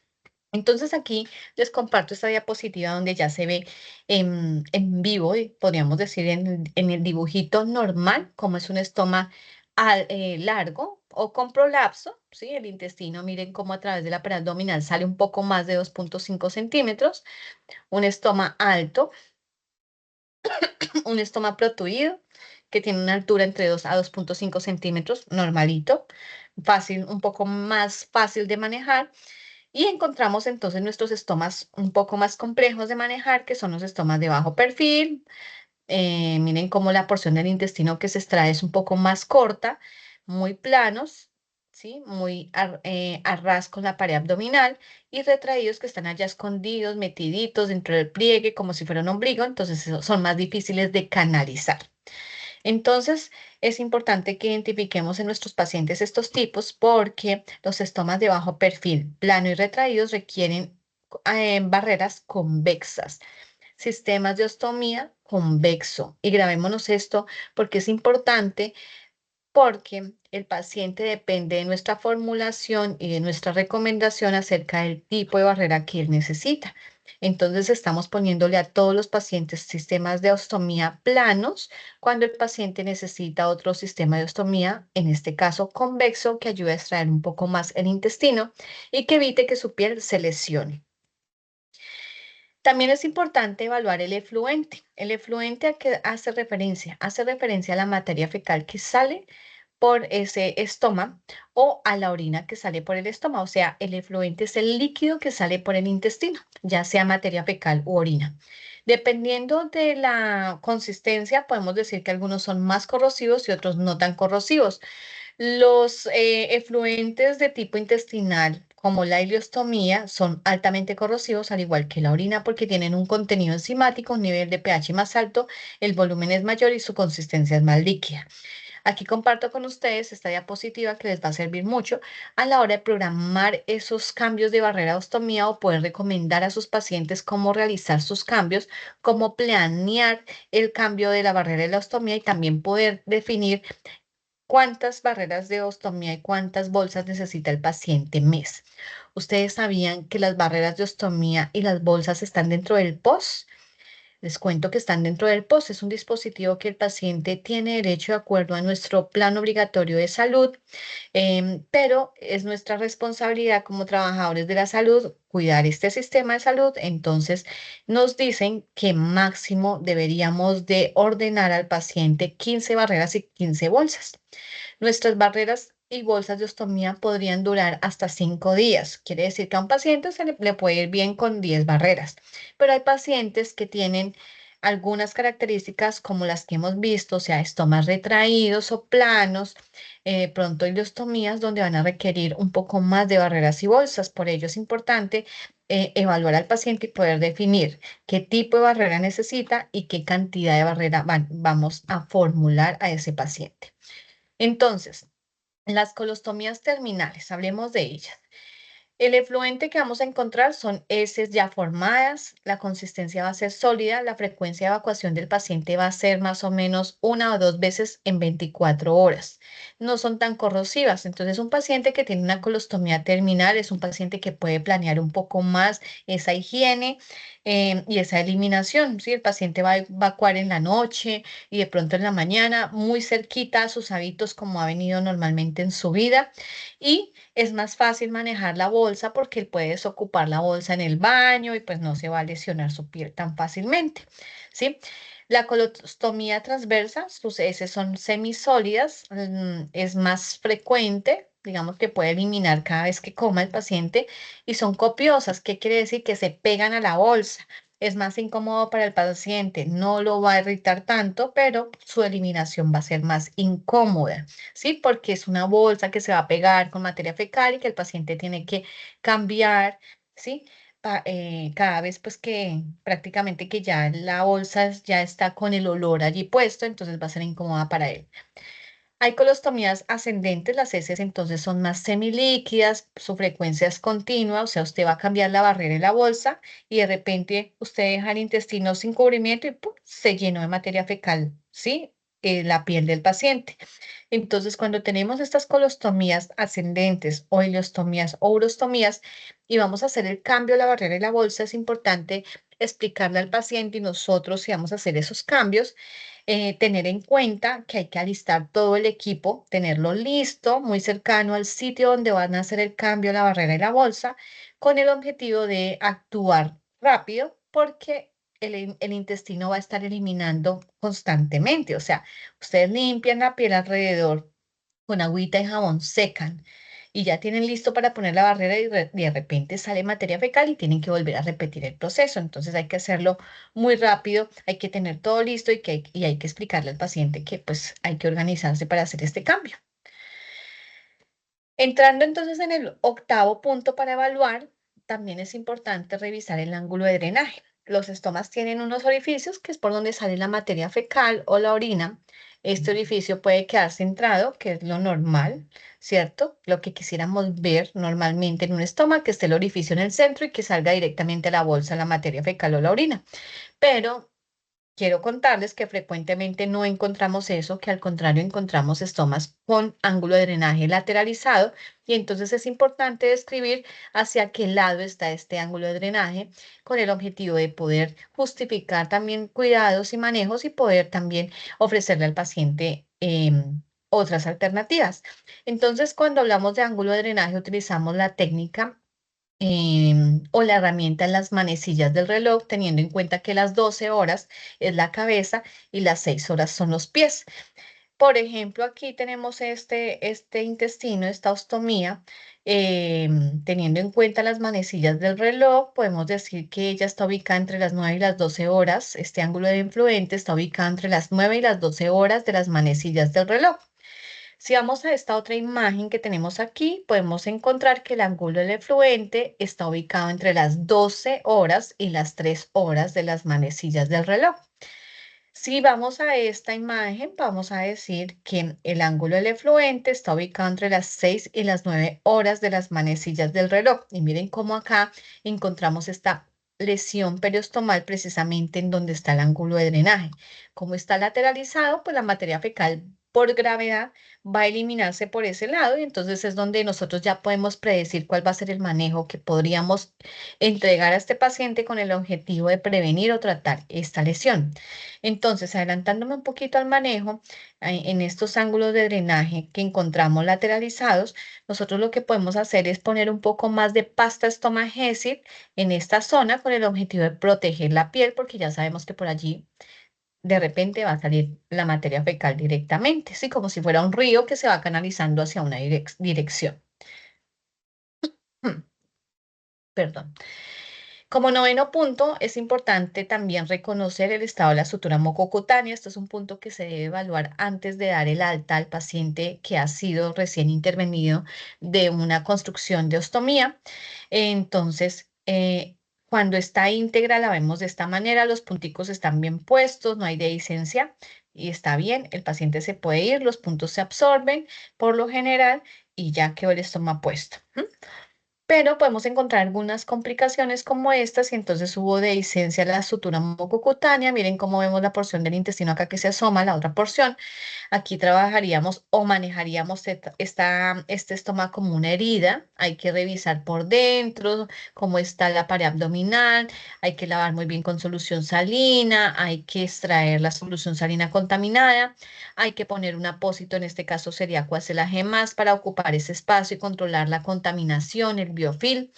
Entonces aquí les comparto esta diapositiva donde ya se ve en vivo, y podríamos decir en el dibujito normal, como es un estoma largo o con prolapso, ¿sí? El intestino, miren cómo a través de la pared abdominal sale un poco más de 2,5 centímetros, un estoma alto, un estoma protuido que tiene una altura entre 2 a 2,5 centímetros, normalito, fácil, un poco más fácil de manejar. Y encontramos entonces nuestros estomas un poco más complejos de manejar, que son los estomas de bajo perfil. Miren cómo la porción del intestino que se extrae es un poco más corta, muy planos, ¿sí? Muy a ras con la pared abdominal y retraídos que están allá escondidos, metiditos dentro del pliegue como si fuera un ombligo, entonces son más difíciles de canalizar. Entonces, es importante que identifiquemos en nuestros pacientes estos tipos porque los estomas de bajo perfil, plano y retraídos requieren barreras convexas, sistemas de ostomía convexo. Y grabémonos esto porque es importante, porque el paciente depende de nuestra formulación y de nuestra recomendación acerca del tipo de barrera que él necesita. Entonces estamos poniéndole a todos los pacientes sistemas de ostomía planos cuando el paciente necesita otro sistema de ostomía, en este caso convexo, que ayude a extraer un poco más el intestino y que evite que su piel se lesione. También es importante evaluar el efluente. ¿El efluente a qué hace referencia? Hace referencia a la materia fecal que sale por ese estoma o a la orina que sale por el estoma. O sea, el efluente es el líquido que sale por el intestino, ya sea materia fecal u orina. Dependiendo de la consistencia, podemos decir que algunos son más corrosivos y otros no tan corrosivos. Los efluentes de tipo intestinal, como la ileostomía, son altamente corrosivos, al igual que la orina, porque tienen un contenido enzimático, un nivel de pH más alto, el volumen es mayor y su consistencia es más líquida. Aquí comparto con ustedes esta diapositiva que les va a servir mucho a la hora de programar esos cambios de barrera de ostomía o poder recomendar a sus pacientes cómo realizar sus cambios, cómo planear el cambio de la barrera de la ostomía y también poder definir cuántas barreras de ostomía y cuántas bolsas necesita el paciente mes. ¿Ustedes sabían que las barreras de ostomía y las bolsas están dentro del POS? Les cuento que están dentro del POS. Es un dispositivo que el paciente tiene derecho de acuerdo a nuestro plan obligatorio de salud, pero es nuestra responsabilidad como trabajadores de la salud cuidar este sistema de salud. Entonces, nos dicen que máximo deberíamos de ordenar al paciente 15 barreras y 15 bolsas. Nuestras barreras y bolsas de ostomía podrían durar hasta 5 días. Quiere decir que a un paciente le puede ir bien con 10 barreras, pero hay pacientes que tienen algunas características como las que hemos visto, o sea, estomas retraídos o planos, pronto ileostomías donde van a requerir un poco más de barreras y bolsas. Por ello es importante evaluar al paciente y poder definir qué tipo de barrera necesita y qué cantidad de barrera vamos a formular a ese paciente. Entonces, las colostomías terminales, hablemos de ellas. El efluente que vamos a encontrar son heces ya formadas, la consistencia va a ser sólida, la frecuencia de evacuación del paciente va a ser más o menos 1 o 2 veces en 24 horas. No son tan corrosivas, entonces un paciente que tiene una colostomía terminal es un paciente que puede planear un poco más esa higiene y esa eliminación. ¿Sí? El paciente va a evacuar en la noche y de pronto en la mañana, muy cerquita a sus hábitos como ha venido normalmente en su vida. Y es más fácil manejar la bolsa porque él puede desocupar la bolsa en el baño y pues no se va a lesionar su piel tan fácilmente, ¿sí? La colostomía transversa, sus heces son semisólidas, es más frecuente, digamos que puede eliminar cada vez que coma el paciente y son copiosas. ¿Qué quiere decir? Que se pegan a la bolsa. Es más incómodo para el paciente, no lo va a irritar tanto, pero su eliminación va a ser más incómoda. ¿Sí? Porque es una bolsa que se va a pegar con materia fecal y que el paciente tiene que cambiar, ¿sí? Cada vez pues que prácticamente que ya la bolsa ya está con el olor allí puesto, entonces va a ser incómoda para él. Hay colostomías ascendentes, las heces entonces son más semilíquidas, su frecuencia es continua, o sea, usted va a cambiar la barrera en la bolsa y de repente usted deja el intestino sin cubrimiento y ¡pum! Se llenó de materia fecal, ¿sí? La piel del paciente. Entonces, cuando tenemos estas colostomías ascendentes o ileostomías o urostomías y vamos a hacer el cambio de la barrera y la bolsa, es importante explicarle al paciente y nosotros, si vamos a hacer esos cambios, tener en cuenta que hay que alistar todo el equipo, tenerlo listo, muy cercano al sitio donde van a hacer el cambio de la barrera y la bolsa, con el objetivo de actuar rápido, porque el intestino va a estar eliminando constantemente. O sea, ustedes limpian la piel alrededor con agüita y jabón, secan y ya tienen listo para poner la barrera y de repente sale materia fecal y tienen que volver a repetir el proceso. Entonces hay que hacerlo muy rápido, hay que tener todo listo y hay que explicarle al paciente que pues hay que organizarse para hacer este cambio. Entrando entonces en el octavo punto para evaluar, también es importante revisar el ángulo de drenaje. Los estomas tienen unos orificios que es por donde sale la materia fecal o la orina. Este orificio puede quedar centrado, que es lo normal, ¿cierto? Lo que quisiéramos ver normalmente en un estómago, que esté el orificio en el centro y que salga directamente a la bolsa la materia fecal o la orina. Pero quiero contarles que frecuentemente no encontramos eso, que al contrario encontramos estomas con ángulo de drenaje lateralizado y entonces es importante describir hacia qué lado está este ángulo de drenaje con el objetivo de poder justificar también cuidados y manejos y poder también ofrecerle al paciente otras alternativas. Entonces, cuando hablamos de ángulo de drenaje, utilizamos la técnica o la herramienta en las manecillas del reloj, teniendo en cuenta que las 12 horas es la cabeza y las 6 horas son los pies. Por ejemplo, aquí tenemos este intestino, esta ostomía, teniendo en cuenta las manecillas del reloj, podemos decir que ella está ubicada entre las 9 y las 12 horas. Este ángulo de influente está ubicado entre las 9 y las 12 horas de las manecillas del reloj. Si vamos a esta otra imagen que tenemos aquí, podemos encontrar que el ángulo del efluente está ubicado entre las 12 horas y las 3 horas de las manecillas del reloj. Si vamos a esta imagen, vamos a decir que el ángulo del efluente está ubicado entre las 6 y las 9 horas de las manecillas del reloj. Y miren cómo acá encontramos esta lesión periostomal precisamente en donde está el ángulo de drenaje. Como está lateralizado, pues la materia fecal por gravedad va a eliminarse por ese lado y entonces es donde nosotros ya podemos predecir cuál va a ser el manejo que podríamos entregar a este paciente con el objetivo de prevenir o tratar esta lesión. Entonces, adelantándome un poquito al manejo, en estos ángulos de drenaje que encontramos lateralizados, nosotros lo que podemos hacer es poner un poco más de pasta estomagésil en esta zona con el objetivo de proteger la piel, porque ya sabemos que por allí de repente va a salir la materia fecal directamente, así como si fuera un río que se va canalizando hacia una dirección. Perdón. Como noveno punto, es importante también reconocer el estado de la sutura mucocutánea. Esto es un punto que se debe evaluar antes de dar el alta al paciente que ha sido recién intervenido de una construcción de ostomía. Entonces, cuando está íntegra la vemos de esta manera, los punticos están bien puestos, no hay dehiscencia y está bien, el paciente se puede ir, los puntos se absorben por lo general y ya quedó el estómago puesto. Pero podemos encontrar algunas complicaciones como estas y entonces hubo dehiscencia de la sutura mucocutánea. Miren cómo vemos la porción del intestino acá que se asoma, la otra porción. Aquí trabajaríamos o manejaríamos este estómago como una herida. Hay que revisar por dentro cómo está la pared abdominal. Hay que lavar muy bien con solución salina. Hay que extraer la solución salina contaminada. Hay que poner un apósito, en este caso sería más para ocupar ese espacio y controlar la contaminación, el biofilm.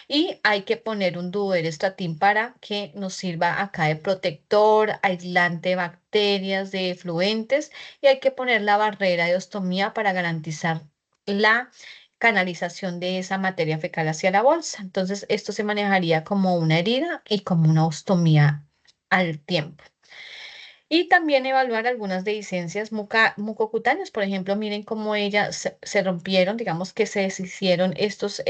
Y hay que poner un duoderastatin para que nos sirva acá de protector, aislante de bacterias, de efluentes. Y hay que poner la barrera de ostomía para garantizar la canalización de esa materia fecal hacia la bolsa. Entonces, esto se manejaría como una herida y como una ostomía al tiempo. Y también evaluar algunas dehiscencias mucocutáneas. Por ejemplo, miren cómo ellas se rompieron, digamos que se deshicieron estos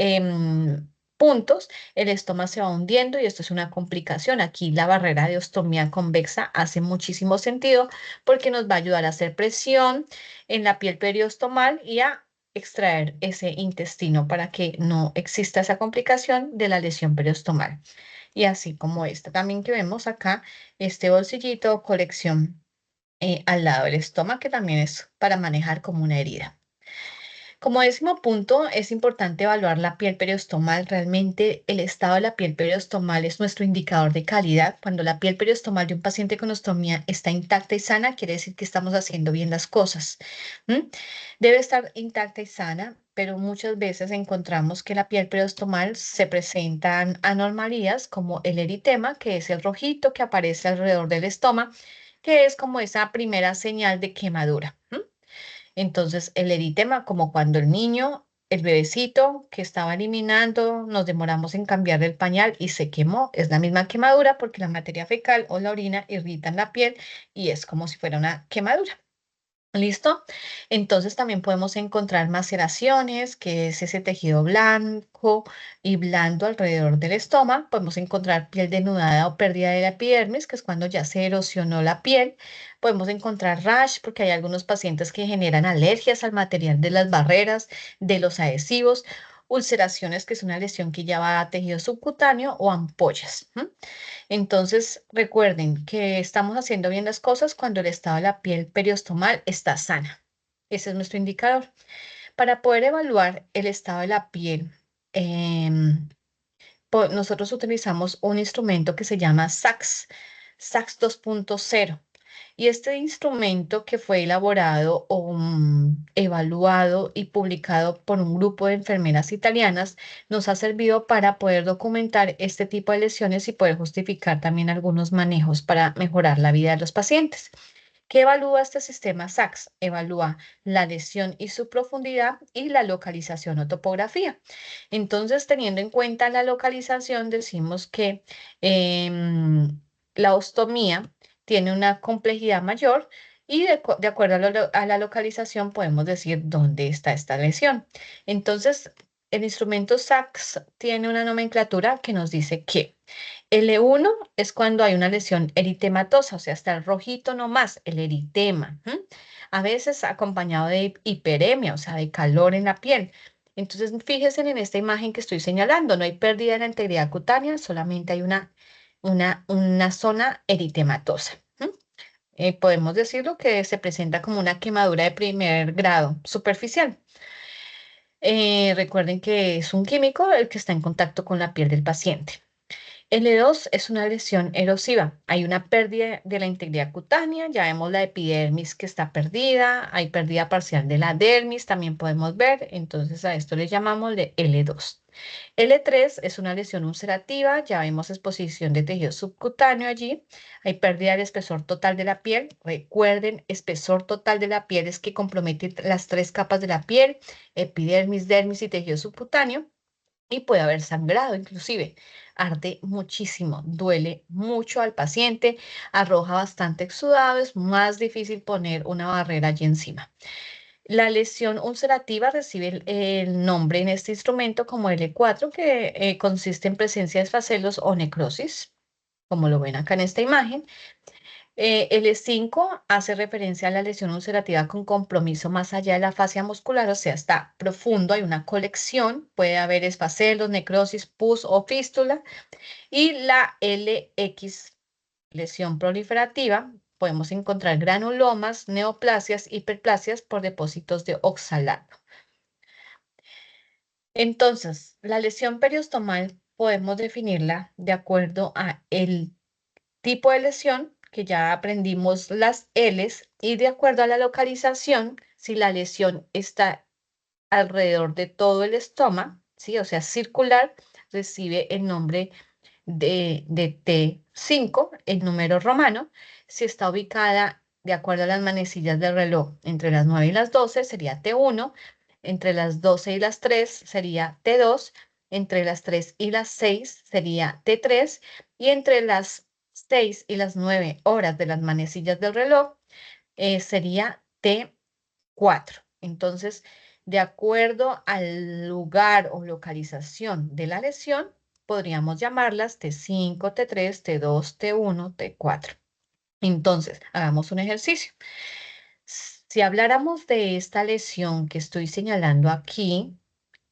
puntos, el estómago se va hundiendo y esto es una complicación. Aquí la barrera de ostomía convexa hace muchísimo sentido porque nos va a ayudar a hacer presión en la piel periostomal y a extraer ese intestino para que no exista esa complicación de la lesión periostomal. Y así como esta también que vemos acá, este bolsillito o colección al lado del estómago, que también es para manejar como una herida. Como décimo punto, es importante evaluar la piel periostomal. Realmente el estado de la piel periostomal es nuestro indicador de calidad. Cuando la piel periostomal de un paciente con ostomía está intacta y sana, quiere decir que estamos haciendo bien las cosas. ¿M? Debe estar intacta y sana, pero muchas veces encontramos que la piel periostomal se presentan anormalías como el eritema, que es el rojito que aparece alrededor del estómago, que es como esa primera señal de quemadura. Entonces, el eritema, como cuando el niño, el bebecito que estaba eliminando, nos demoramos en cambiar el pañal y se quemó, es la misma quemadura porque la materia fecal o la orina irritan la piel y es como si fuera una quemadura. ¿Listo? Entonces también podemos encontrar maceraciones, que es ese tejido blanco y blando alrededor del estómago. Podemos encontrar piel denudada o pérdida de la epidermis, que es cuando ya se erosionó la piel. Podemos encontrar rash, porque hay algunos pacientes que generan alergias al material de las barreras, de los adhesivos. Ulceraciones, que es una lesión que ya va a tejido subcutáneo o ampollas. Entonces, recuerden que estamos haciendo bien las cosas cuando el estado de la piel periostomal está sana. Ese es nuestro indicador. Para poder evaluar el estado de la piel, em, nosotros utilizamos un instrumento que se llama SAX 2.0. Y este instrumento que fue elaborado o evaluado y publicado por un grupo de enfermeras italianas nos ha servido para poder documentar este tipo de lesiones y poder justificar también algunos manejos para mejorar la vida de los pacientes. ¿Qué evalúa este sistema SAX? Evalúa la lesión y su profundidad y la localización o topografía. Entonces, teniendo en cuenta la localización, decimos que em, la ostomía tiene una complejidad mayor y de acuerdo a la localización podemos decir dónde está esta lesión. Entonces, el instrumento SAX tiene una nomenclatura que nos dice que L1 es cuando hay una lesión eritematosa, o sea, está el rojito nomás, el eritema. A veces acompañado de hiperemia, o sea, de calor en la piel. Entonces, fíjense en esta imagen que estoy señalando, no hay pérdida de la integridad cutánea, solamente hay una zona eritematosa. Podemos decirlo que se presenta como una quemadura de primer grado superficial. Recuerden que es un químico el que está en contacto con la piel del paciente. L2 es una lesión erosiva. Hay una pérdida de la integridad cutánea, ya vemos la epidermis que está perdida, hay pérdida parcial de la dermis, también podemos ver, entonces a esto le llamamos de L2. L3 es una lesión ulcerativa, ya vemos exposición de tejido subcutáneo allí, hay pérdida del espesor total de la piel. Recuerden, espesor total de la piel es que compromete las tres capas de la piel, epidermis, dermis y tejido subcutáneo. Y puede haber sangrado, inclusive. Arde muchísimo, duele mucho al paciente, arroja bastante exudado, es más difícil poner una barrera allí encima. La lesión ulcerativa recibe el nombre en este instrumento como L4, que consiste en presencia de esfacelos o necrosis, como lo ven acá en esta imagen. El E5 hace referencia a la lesión ulcerativa con compromiso más allá de la fascia muscular, o sea, está profundo, hay una colección, puede haber esfacelos, necrosis, pus o fístula. Y la LX, lesión proliferativa, podemos encontrar granulomas, neoplasias, hiperplasias por depósitos de oxalato. Entonces, la lesión periostomal podemos definirla de acuerdo a el tipo de lesión, que ya aprendimos las Ls, y de acuerdo a la localización, si la lesión está alrededor de todo el estómago, ¿sí? O sea, circular, recibe el nombre de T5, el número romano. Si está ubicada de acuerdo a las manecillas del reloj entre las 9 y las 12, sería T1, entre las 12 y las 3 sería T2, entre las 3 y las 6 sería T3, y entre las 6 y las 9 horas de las manecillas del reloj sería T4. Entonces, de acuerdo al lugar o localización de la lesión, podríamos llamarlas T5, T3, T2, T1, T4. Entonces, hagamos un ejercicio. Si habláramos de esta lesión que estoy señalando aquí,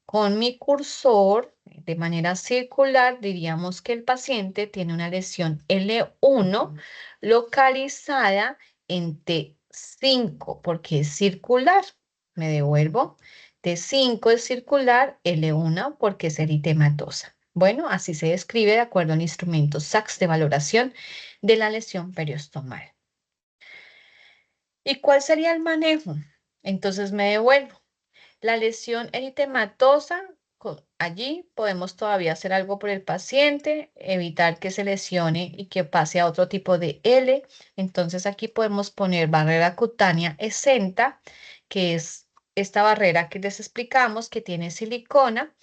con mi cursor de manera circular, diríamos que el paciente tiene una lesión L1 localizada en T5, porque es circular. Me devuelvo. T5 es circular, L1 porque es eritematosa. Bueno, así se describe de acuerdo al instrumento SACS de valoración de la lesión periostomal. ¿Y cuál sería el manejo? Entonces me devuelvo. La lesión eritematosa, allí podemos todavía hacer algo por el paciente, evitar que se lesione y que pase a otro tipo de L. Entonces aquí podemos poner barrera cutánea exenta, que es esta barrera que les explicamos que tiene silicona,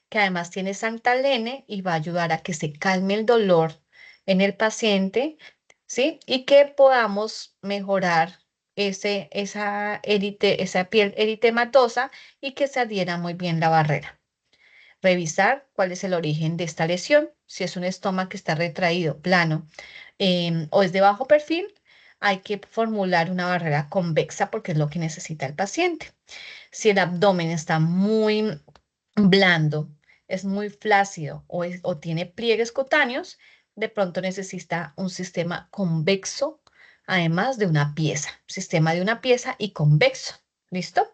que además tiene santalene y va a ayudar a que se calme el dolor en el paciente, ¿sí? Y que podamos mejorar esa piel eritematosa y que se adhiera muy bien la barrera. Revisar cuál es el origen de esta lesión, si es un estómago que está retraído, plano, o es de bajo perfil, hay que formular una barrera convexa porque es lo que necesita el paciente. Si el abdomen está muy blando, es muy flácido o tiene pliegues cutáneos, de pronto necesita un sistema convexo, además de una pieza, sistema de una pieza y convexo. ¿Listo?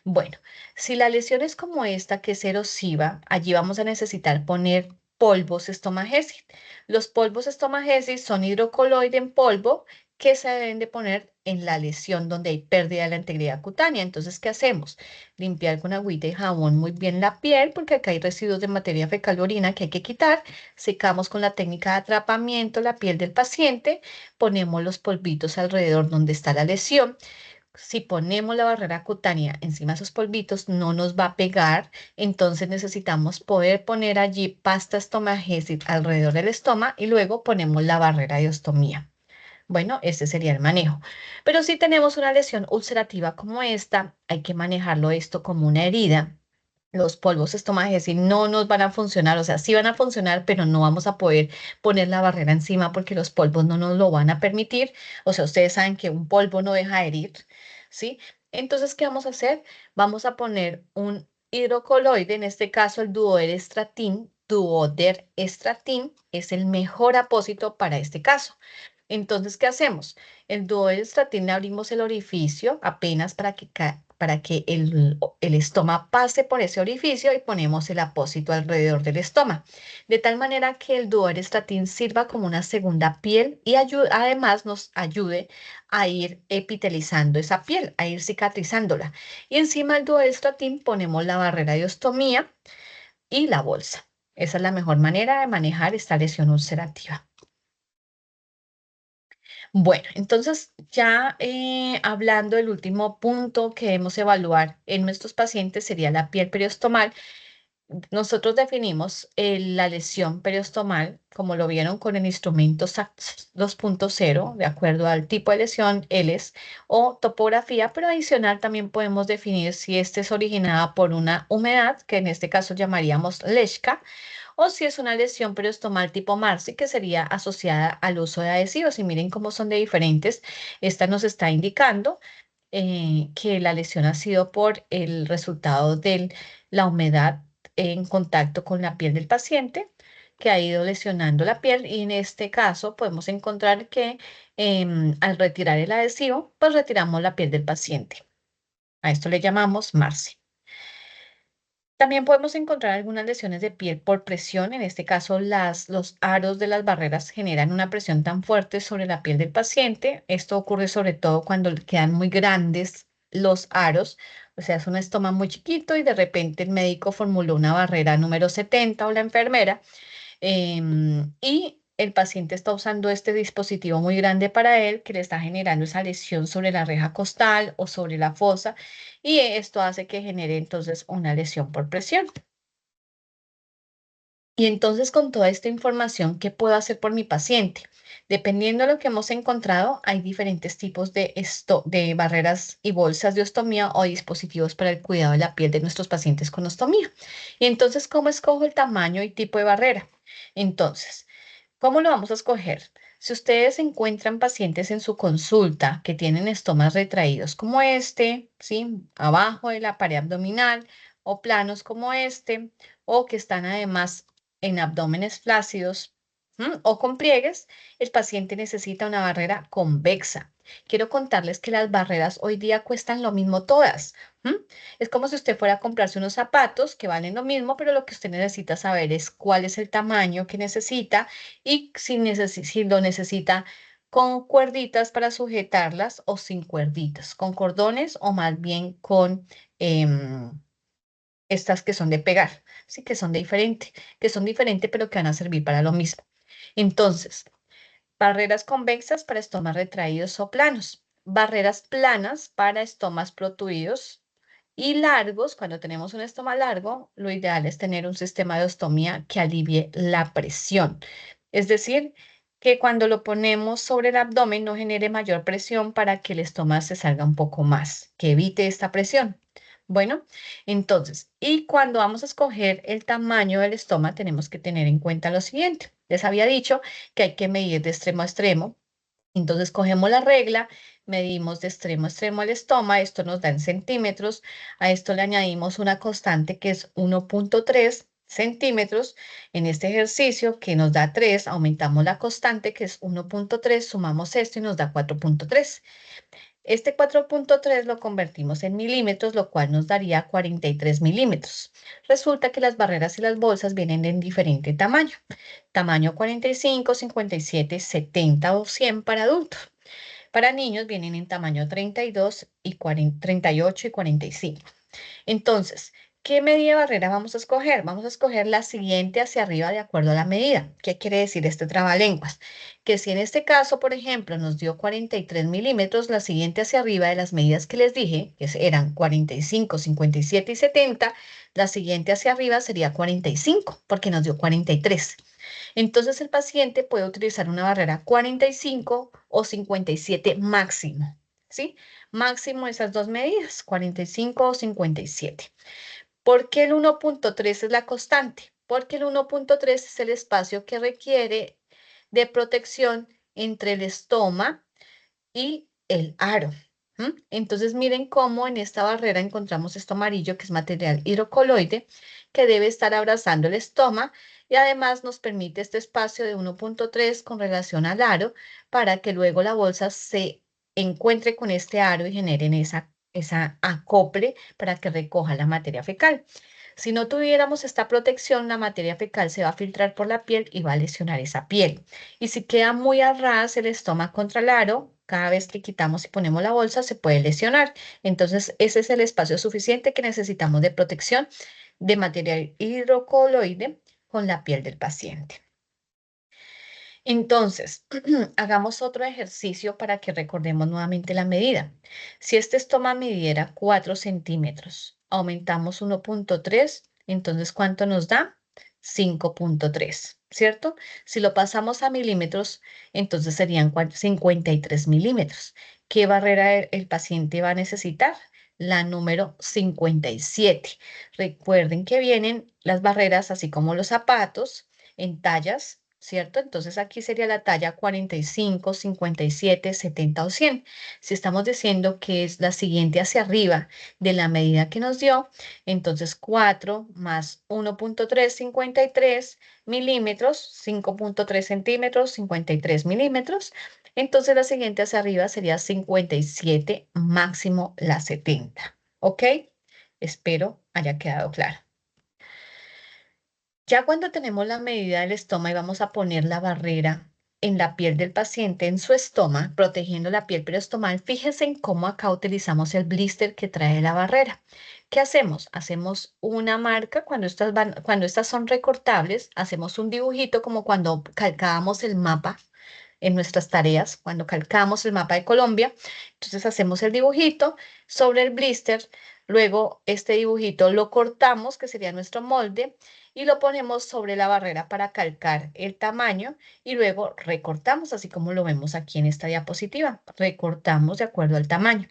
Bueno, si la lesión es como esta, que es erosiva, allí vamos a necesitar poner polvos estomagésis. Los polvos estomagésis son hidrocoloide en polvo que se deben de poner en la lesión donde hay pérdida de la integridad cutánea. Entonces, ¿qué hacemos? Limpiar con agüita y jabón muy bien la piel, porque acá hay residuos de materia fecal orina que hay que quitar. Secamos con la técnica de atrapamiento la piel del paciente, ponemos los polvitos alrededor donde está la lesión. Si ponemos la barrera cutánea encima de esos polvitos, no nos va a pegar, entonces necesitamos poder poner allí pasta estomagésica alrededor del estómago y luego ponemos la barrera de ostomía. Bueno, ese sería el manejo. Pero si tenemos una lesión ulcerativa como esta, hay que manejarlo esto como una herida. Los polvos estomagésis no nos van a funcionar, o sea, sí van a funcionar, pero no vamos a poder poner la barrera encima porque los polvos no nos lo van a permitir. O sea, ustedes saben que un polvo no deja herir, ¿sí? Entonces, ¿qué vamos a hacer? Vamos a poner un hidrocoloide, en este caso el duoderestratin es el mejor apósito para este caso. Entonces, ¿qué hacemos? El duoderestratin le abrimos el orificio apenas para que el estómago pase por ese orificio y ponemos el apósito alrededor del estómago. De tal manera que el duoderestratin sirva como una segunda piel y además nos ayude a ir epitelizando esa piel, a ir cicatrizándola. Y encima del duoderestratin ponemos la barrera de ostomía y la bolsa. Esa es la mejor manera de manejar esta lesión ulcerativa. Bueno, entonces ya hablando del último punto que debemos evaluar en nuestros pacientes sería la piel periostomal. Nosotros definimos la lesión periostomal, como lo vieron con el instrumento SACS 2.0, de acuerdo al tipo de lesión, ELES o topografía, pero adicional también podemos definir si este es originada por una humedad, que en este caso llamaríamos leishka, o si es una lesión periostomal tipo MARSI, que sería asociada al uso de adhesivos. Y miren cómo son de diferentes. Esta nos está indicando que la lesión ha sido por el resultado de la humedad en contacto con la piel del paciente, que ha ido lesionando la piel. Y en este caso podemos encontrar que al retirar el adhesivo, pues retiramos la piel del paciente. A esto le llamamos MARSI. También podemos encontrar algunas lesiones de piel por presión. En este caso, los aros de las barreras generan una presión tan fuerte sobre la piel del paciente. Esto ocurre sobre todo cuando quedan muy grandes los aros. O sea, es un estómago muy chiquito y de repente el médico formuló una barrera número 70 o la enfermera y el paciente está usando este dispositivo muy grande para él que le está generando esa lesión sobre la reja costal o sobre la fosa y esto hace que genere entonces una lesión por presión. Y entonces con toda esta información, ¿qué puedo hacer por mi paciente? Dependiendo de lo que hemos encontrado, hay diferentes tipos de barreras y bolsas de ostomía o dispositivos para el cuidado de la piel de nuestros pacientes con ostomía. Y entonces, ¿cómo escojo el tamaño y tipo de barrera? Entonces, ¿cómo lo vamos a escoger? Si ustedes encuentran pacientes en su consulta que tienen estómagos retraídos como este, ¿sí? Abajo de la pared abdominal, o planos como este, o que están además en abdómenes flácidos, o con pliegues, el paciente necesita una barrera convexa. Quiero contarles que las barreras hoy día cuestan lo mismo todas. ¿M? Es como si usted fuera a comprarse unos zapatos que valen lo mismo, pero lo que usted necesita saber es cuál es el tamaño que necesita y si lo necesita con cuerditas para sujetarlas o sin cuerditas, con cordones o más bien con em, estas que son de pegar, sí, que son diferentes, pero que van a servir para lo mismo. Entonces, barreras convexas para estomas retraídos o planos, barreras planas para estomas protuidos y largos. Cuando tenemos un estoma largo, lo ideal es tener un sistema de ostomía que alivie la presión. Es decir, que cuando lo ponemos sobre el abdomen no genere mayor presión para que el estómago se salga un poco más, que evite esta presión. Bueno, entonces, y cuando vamos a escoger el tamaño del estómago, tenemos que tener en cuenta lo siguiente. Les había dicho que hay que medir de extremo a extremo. Entonces cogemos la regla, medimos de extremo a extremo el estoma, esto nos da en centímetros, a esto le añadimos una constante que es 1,3 centímetros. En este ejercicio que nos da 3, aumentamos la constante que es 1,3, sumamos esto y nos da 4,3. Este 4,3 lo convertimos en milímetros, lo cual nos daría 43 milímetros. Resulta que las barreras y las bolsas vienen en diferente tamaño. Tamaño 45, 57, 70 o 100 para adultos. Para niños vienen en tamaño 32 y 38 y 45. Entonces, ¿qué medida de barrera vamos a escoger? Vamos a escoger la siguiente hacia arriba de acuerdo a la medida. ¿Qué quiere decir este trabalenguas? Que si en este caso, por ejemplo, nos dio 43 milímetros, la siguiente hacia arriba de las medidas que les dije, que eran 45, 57 y 70, la siguiente hacia arriba sería 45, porque nos dio 43. Entonces, el paciente puede utilizar una barrera 45 o 57 máximo, ¿sí? Máximo esas dos medidas, 45 o 57. ¿Por qué el 1,3 es la constante? Porque el 1,3 es el espacio que requiere de protección entre el estoma y el aro. Entonces miren cómo en esta barrera encontramos esto amarillo que es material hidrocoloide que debe estar abrazando el estoma y además nos permite este espacio de 1,3 con relación al aro para que luego la bolsa se encuentre con este aro y generen esa acople para que recoja la materia fecal. Si no tuviéramos esta protección, la materia fecal se va a filtrar por la piel y va a lesionar esa piel. Y si queda muy a ras el estómago contra el aro, cada vez que quitamos y ponemos la bolsa se puede lesionar. Entonces, ese es el espacio suficiente que necesitamos de protección de material hidrocoloide con la piel del paciente. Entonces, hagamos otro ejercicio para que recordemos nuevamente la medida. Si este estoma midiera 4 centímetros, aumentamos 1,3, entonces ¿cuánto nos da? 5,3, ¿cierto? Si lo pasamos a milímetros, entonces serían 53 milímetros. ¿Qué barrera el paciente va a necesitar? La número 57. Recuerden que vienen las barreras, así como los zapatos, en tallas, ¿cierto? Entonces aquí sería la talla 45, 57, 70 o 100. Si estamos diciendo que es la siguiente hacia arriba de la medida que nos dio, entonces 4 más 1,3, 53 milímetros, 5,3 centímetros, 53 milímetros. Entonces la siguiente hacia arriba sería 57, máximo la 70. ¿Ok? Espero haya quedado claro. Ya cuando tenemos la medida del estómago y vamos a poner la barrera en la piel del paciente, en su estómago, protegiendo la piel periostomal, fíjense en cómo acá utilizamos el blister que trae la barrera. ¿Qué hacemos? Hacemos una marca, cuando estas son recortables, hacemos un dibujito como cuando calcábamos el mapa en nuestras tareas, cuando calcamos el mapa de Colombia. Entonces hacemos el dibujito sobre el blister, luego este dibujito lo cortamos, que sería nuestro molde, y lo ponemos sobre la barrera para calcar el tamaño y luego recortamos, así como lo vemos aquí en esta diapositiva. Recortamos de acuerdo al tamaño.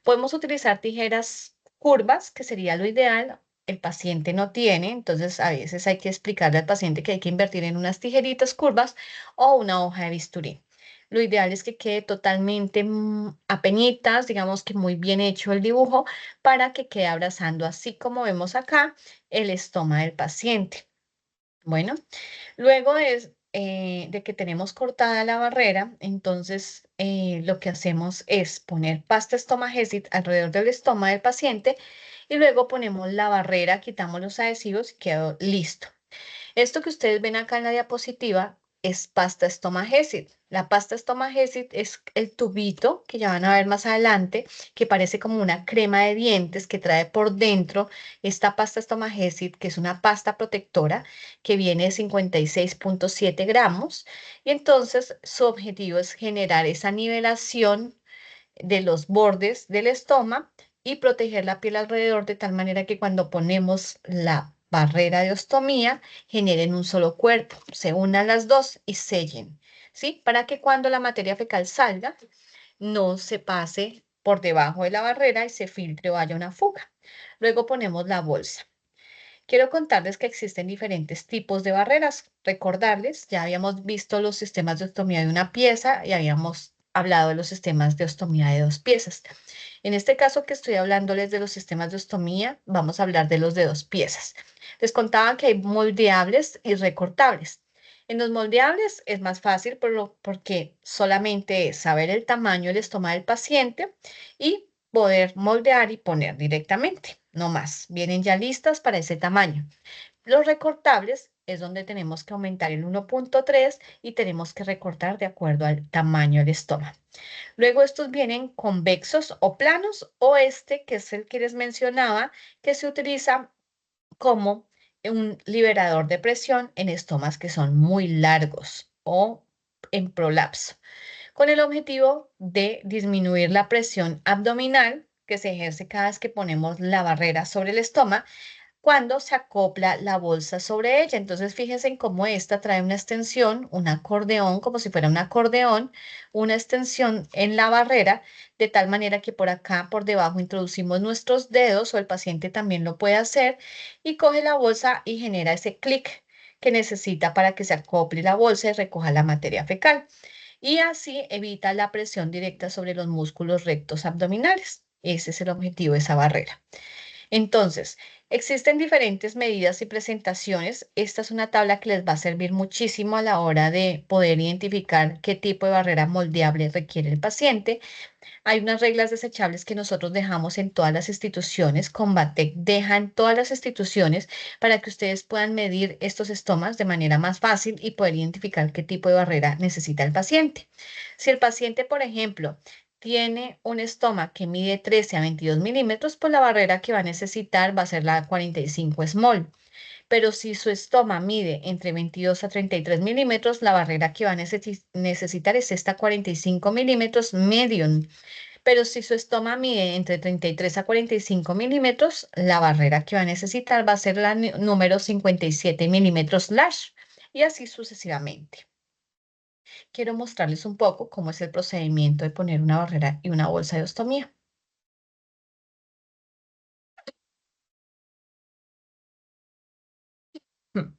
Podemos utilizar tijeras curvas, que sería lo ideal. El paciente no tiene, entonces a veces hay que explicarle al paciente que hay que invertir en unas tijeritas curvas o una hoja de bisturí. Lo ideal es que quede totalmente apenitas, digamos que muy bien hecho el dibujo para que quede abrazando, así como vemos acá, el estómago del paciente. Bueno, luego de que tenemos cortada la barrera, entonces lo que hacemos es poner pasta estomagésit alrededor del estómago del paciente y luego ponemos la barrera, quitamos los adhesivos y quedó listo. Esto que ustedes ven acá en la diapositiva es pasta estomagésit. La pasta estomagésit es el tubito que ya van a ver más adelante, que parece como una crema de dientes que trae por dentro esta pasta estomagésit, que es una pasta protectora que viene de 56,7 gramos. Y entonces su objetivo es generar esa nivelación de los bordes del estómago y proteger la piel alrededor de tal manera que cuando ponemos la barrera de ostomía generen un solo cuerpo, se unan las dos y sellen, ¿sí? Para que cuando la materia fecal salga no se pase por debajo de la barrera y se filtre o haya una fuga. Luego ponemos la bolsa. Quiero contarles que existen diferentes tipos de barreras. Recordarles, ya habíamos visto los sistemas de ostomía de una pieza y habíamos hablado de los sistemas de ostomía de dos piezas. En este caso que estoy hablándoles de los sistemas de ostomía, vamos a hablar de los de dos piezas. Les contaba que hay moldeables y recortables. En los moldeables es más fácil porque solamente es saber el tamaño del estómago del paciente y poder moldear y poner directamente, no más. Vienen ya listas para ese tamaño. Los recortables es donde tenemos que aumentar el 1,3 y tenemos que recortar de acuerdo al tamaño del estómago. Luego estos vienen convexos o planos o este que es el que les mencionaba que se utiliza como un liberador de presión en estomas que son muy largos o en prolapso, con el objetivo de disminuir la presión abdominal que se ejerce cada vez que ponemos la barrera sobre el estómago cuando se acopla la bolsa sobre ella. Entonces, fíjense en cómo esta trae una extensión, un acordeón, como si fuera un acordeón, una extensión en la barrera, de tal manera que por acá, por debajo, introducimos nuestros dedos o el paciente también lo puede hacer y coge la bolsa y genera ese clic que necesita para que se acople la bolsa y recoja la materia fecal. Y así evita la presión directa sobre los músculos rectos abdominales. Ese es el objetivo de esa barrera. Entonces, existen diferentes medidas y presentaciones. Esta es una tabla que les va a servir muchísimo a la hora de poder identificar qué tipo de barrera moldeable requiere el paciente. Hay unas reglas desechables que nosotros dejamos en todas las instituciones. Combatec deja en todas las instituciones para que ustedes puedan medir estos estomas de manera más fácil y poder identificar qué tipo de barrera necesita el paciente. Si el paciente, por ejemplo, tiene un estoma que mide 13 a 22 milímetros, pues la barrera que va a necesitar va a ser la 45 small. Pero si su estoma mide entre 22 a 33 milímetros, la barrera que va a necesitar es esta 45 milímetros medium. Pero si su estoma mide entre 33 a 45 milímetros, la barrera que va a necesitar va a ser la número 57 milímetros lash y así sucesivamente. Quiero mostrarles un poco cómo es el procedimiento de poner una barrera y una bolsa de ostomía. Hmm.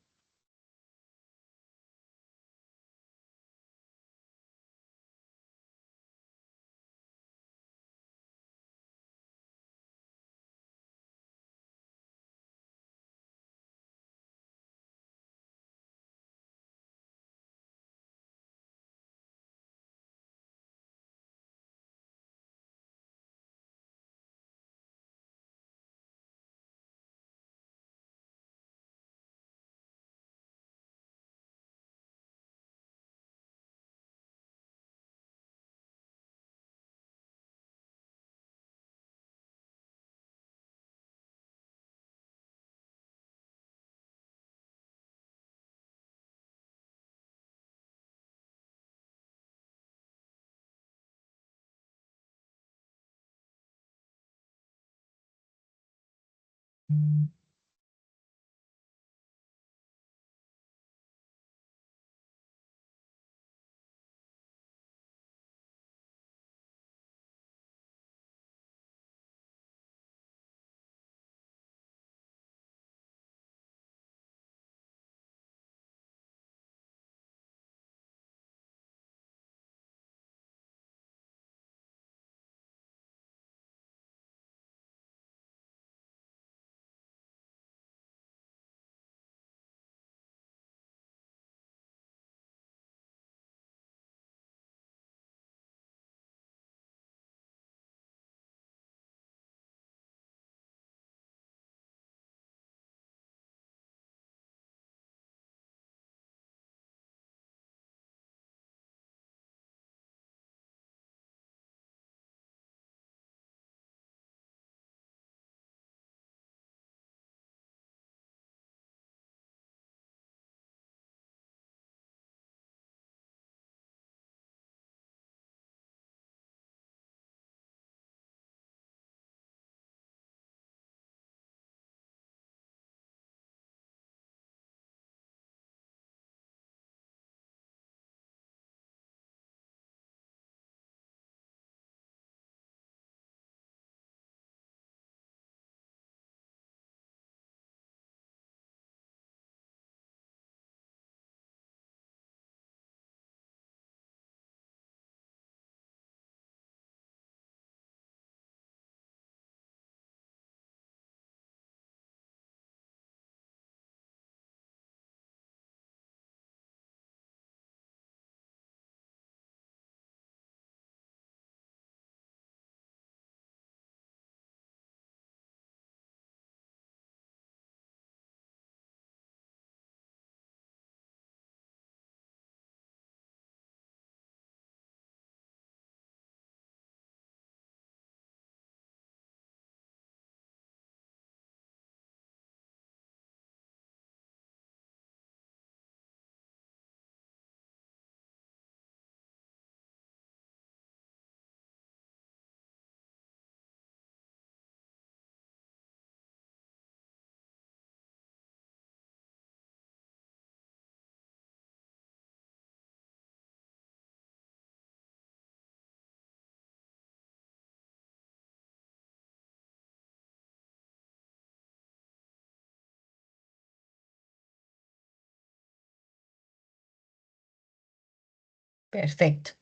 Perfecto.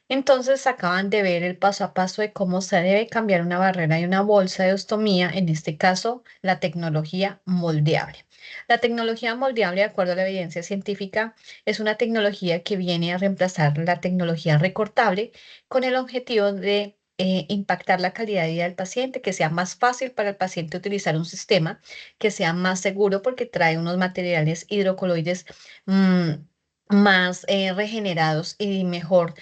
Entonces acaban de ver el paso a paso de cómo se debe cambiar una barrera y una bolsa de ostomía, en este caso la tecnología moldeable. La tecnología moldeable, de acuerdo a la evidencia científica, es una tecnología que viene a reemplazar la tecnología recortable con el objetivo de impactar la calidad de vida del paciente, que sea más fácil para el paciente utilizar un sistema, que sea más seguro porque trae unos materiales hidrocoloides mm, más regenerados y mejor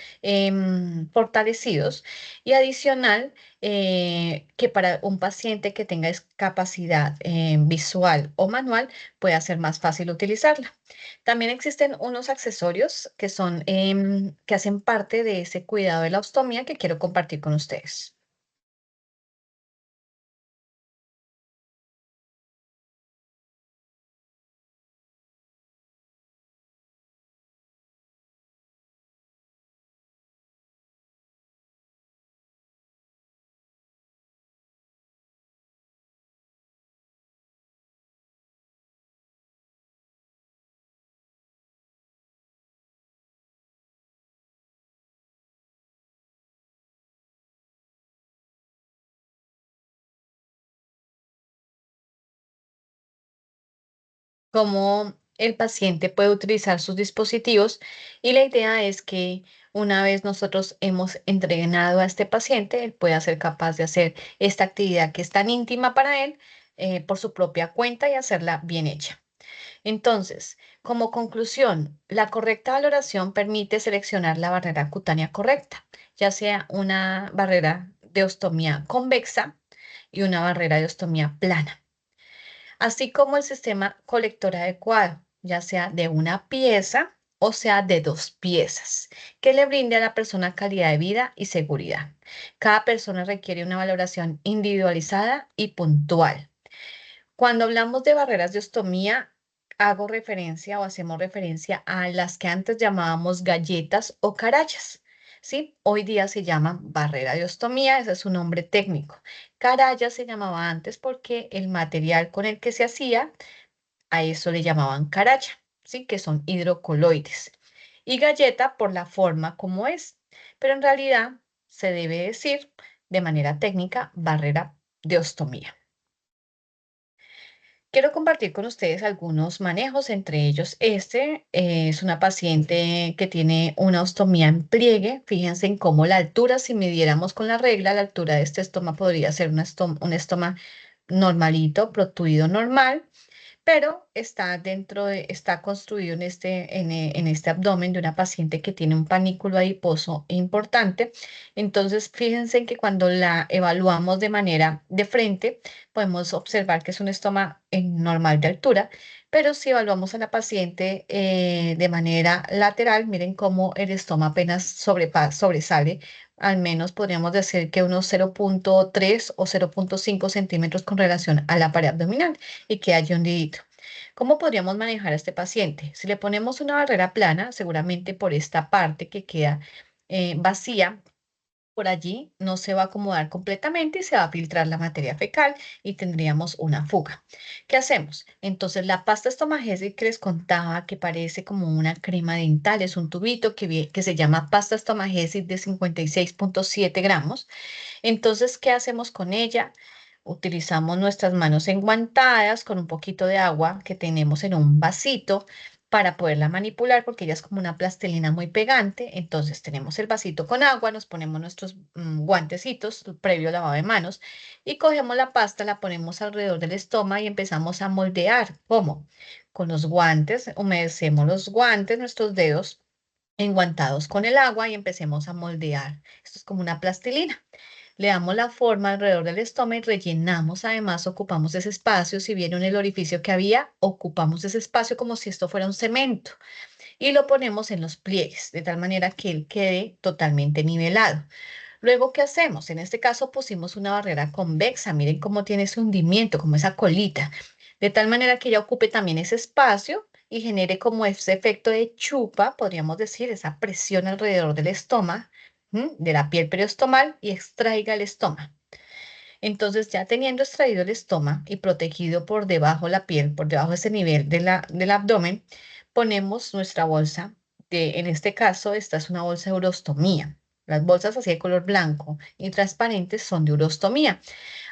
fortalecidos y adicional que para un paciente que tenga discapacidad visual o manual pueda ser más fácil utilizarla. También existen unos accesorios que son que hacen parte de ese cuidado de la ostomía que quiero compartir con ustedes. Cómo el paciente puede utilizar sus dispositivos y la idea es que una vez nosotros hemos entrenado a este paciente, él pueda ser capaz de hacer esta actividad que es tan íntima para él por su propia cuenta y hacerla bien hecha. Entonces, como conclusión, la correcta valoración permite seleccionar la barrera cutánea correcta, ya sea una barrera de ostomía convexa y una barrera de ostomía plana, así como el sistema colector adecuado, ya sea de una pieza o sea de dos piezas, que le brinde a la persona calidad de vida y seguridad. Cada persona requiere una valoración individualizada y puntual. Cuando hablamos de barreras de ostomía, hago referencia o hacemos referencia a las que antes llamábamos galletas o carayas. ¿Sí? Hoy día se llama barrera de ostomía, ese es su nombre técnico. Caraya se llamaba antes porque el material con el que se hacía, a eso le llamaban caraya, ¿sí? Que son hidrocoloides. Y galleta por la forma como es. Pero en realidad se debe decir de manera técnica barrera de ostomía. Quiero compartir con ustedes algunos manejos, entre ellos este es una paciente que tiene una ostomía en pliegue. Fíjense en cómo la altura, si midiéramos con la regla, la altura de este estoma podría ser un estoma normalito, protruido normal, pero está está construido en este abdomen de una paciente que tiene un panículo adiposo importante. Entonces, fíjense en que cuando la evaluamos de manera de frente, podemos observar que es un estómago normal de altura, pero si evaluamos a la paciente de manera lateral, miren cómo el estómago apenas sobresale. Al menos podríamos decir que unos 0,3 o 0,5 centímetros con relación a la pared abdominal y que haya hundidito. ¿Cómo podríamos manejar a este paciente? Si le ponemos una barrera plana, seguramente por esta parte que queda vacía, por allí no se va a acomodar completamente y se va a filtrar la materia fecal y tendríamos una fuga. ¿Qué hacemos? Entonces la pasta estomagésica que les contaba que parece como una crema dental, es un tubito que se llama pasta estomagésica de 56,7 gramos. Entonces, ¿qué hacemos con ella? Utilizamos nuestras manos enguantadas con un poquito de agua que tenemos en un vasito para poderla manipular porque ella es como una plastilina muy pegante. Entonces tenemos el vasito con agua, nos ponemos nuestros guantecitos previo lavado de manos y cogemos la pasta, la ponemos alrededor del estómago y empezamos a moldear. ¿Cómo? Con los guantes, humedecemos los guantes, nuestros dedos enguantados con el agua y empecemos a moldear. Esto es como una plastilina. Le damos la forma alrededor del estómago y rellenamos, además ocupamos ese espacio. Si vieron el orificio que había, ocupamos ese espacio como si esto fuera un cemento y lo ponemos en los pliegues, de tal manera que él quede totalmente nivelado. Luego, ¿qué hacemos? En este caso pusimos una barrera convexa. Miren cómo tiene ese hundimiento, como esa colita, de tal manera que ella ocupe también ese espacio y genere como ese efecto de chupa, podríamos decir, esa presión alrededor del estómago, de la piel periostomal y extraiga el estómago. Entonces, ya teniendo extraído el estómago y protegido por debajo la piel, por debajo de ese nivel del abdomen, ponemos nuestra bolsa en este caso, esta es una bolsa de urostomía. Las bolsas así de color blanco y transparentes son de urostomía.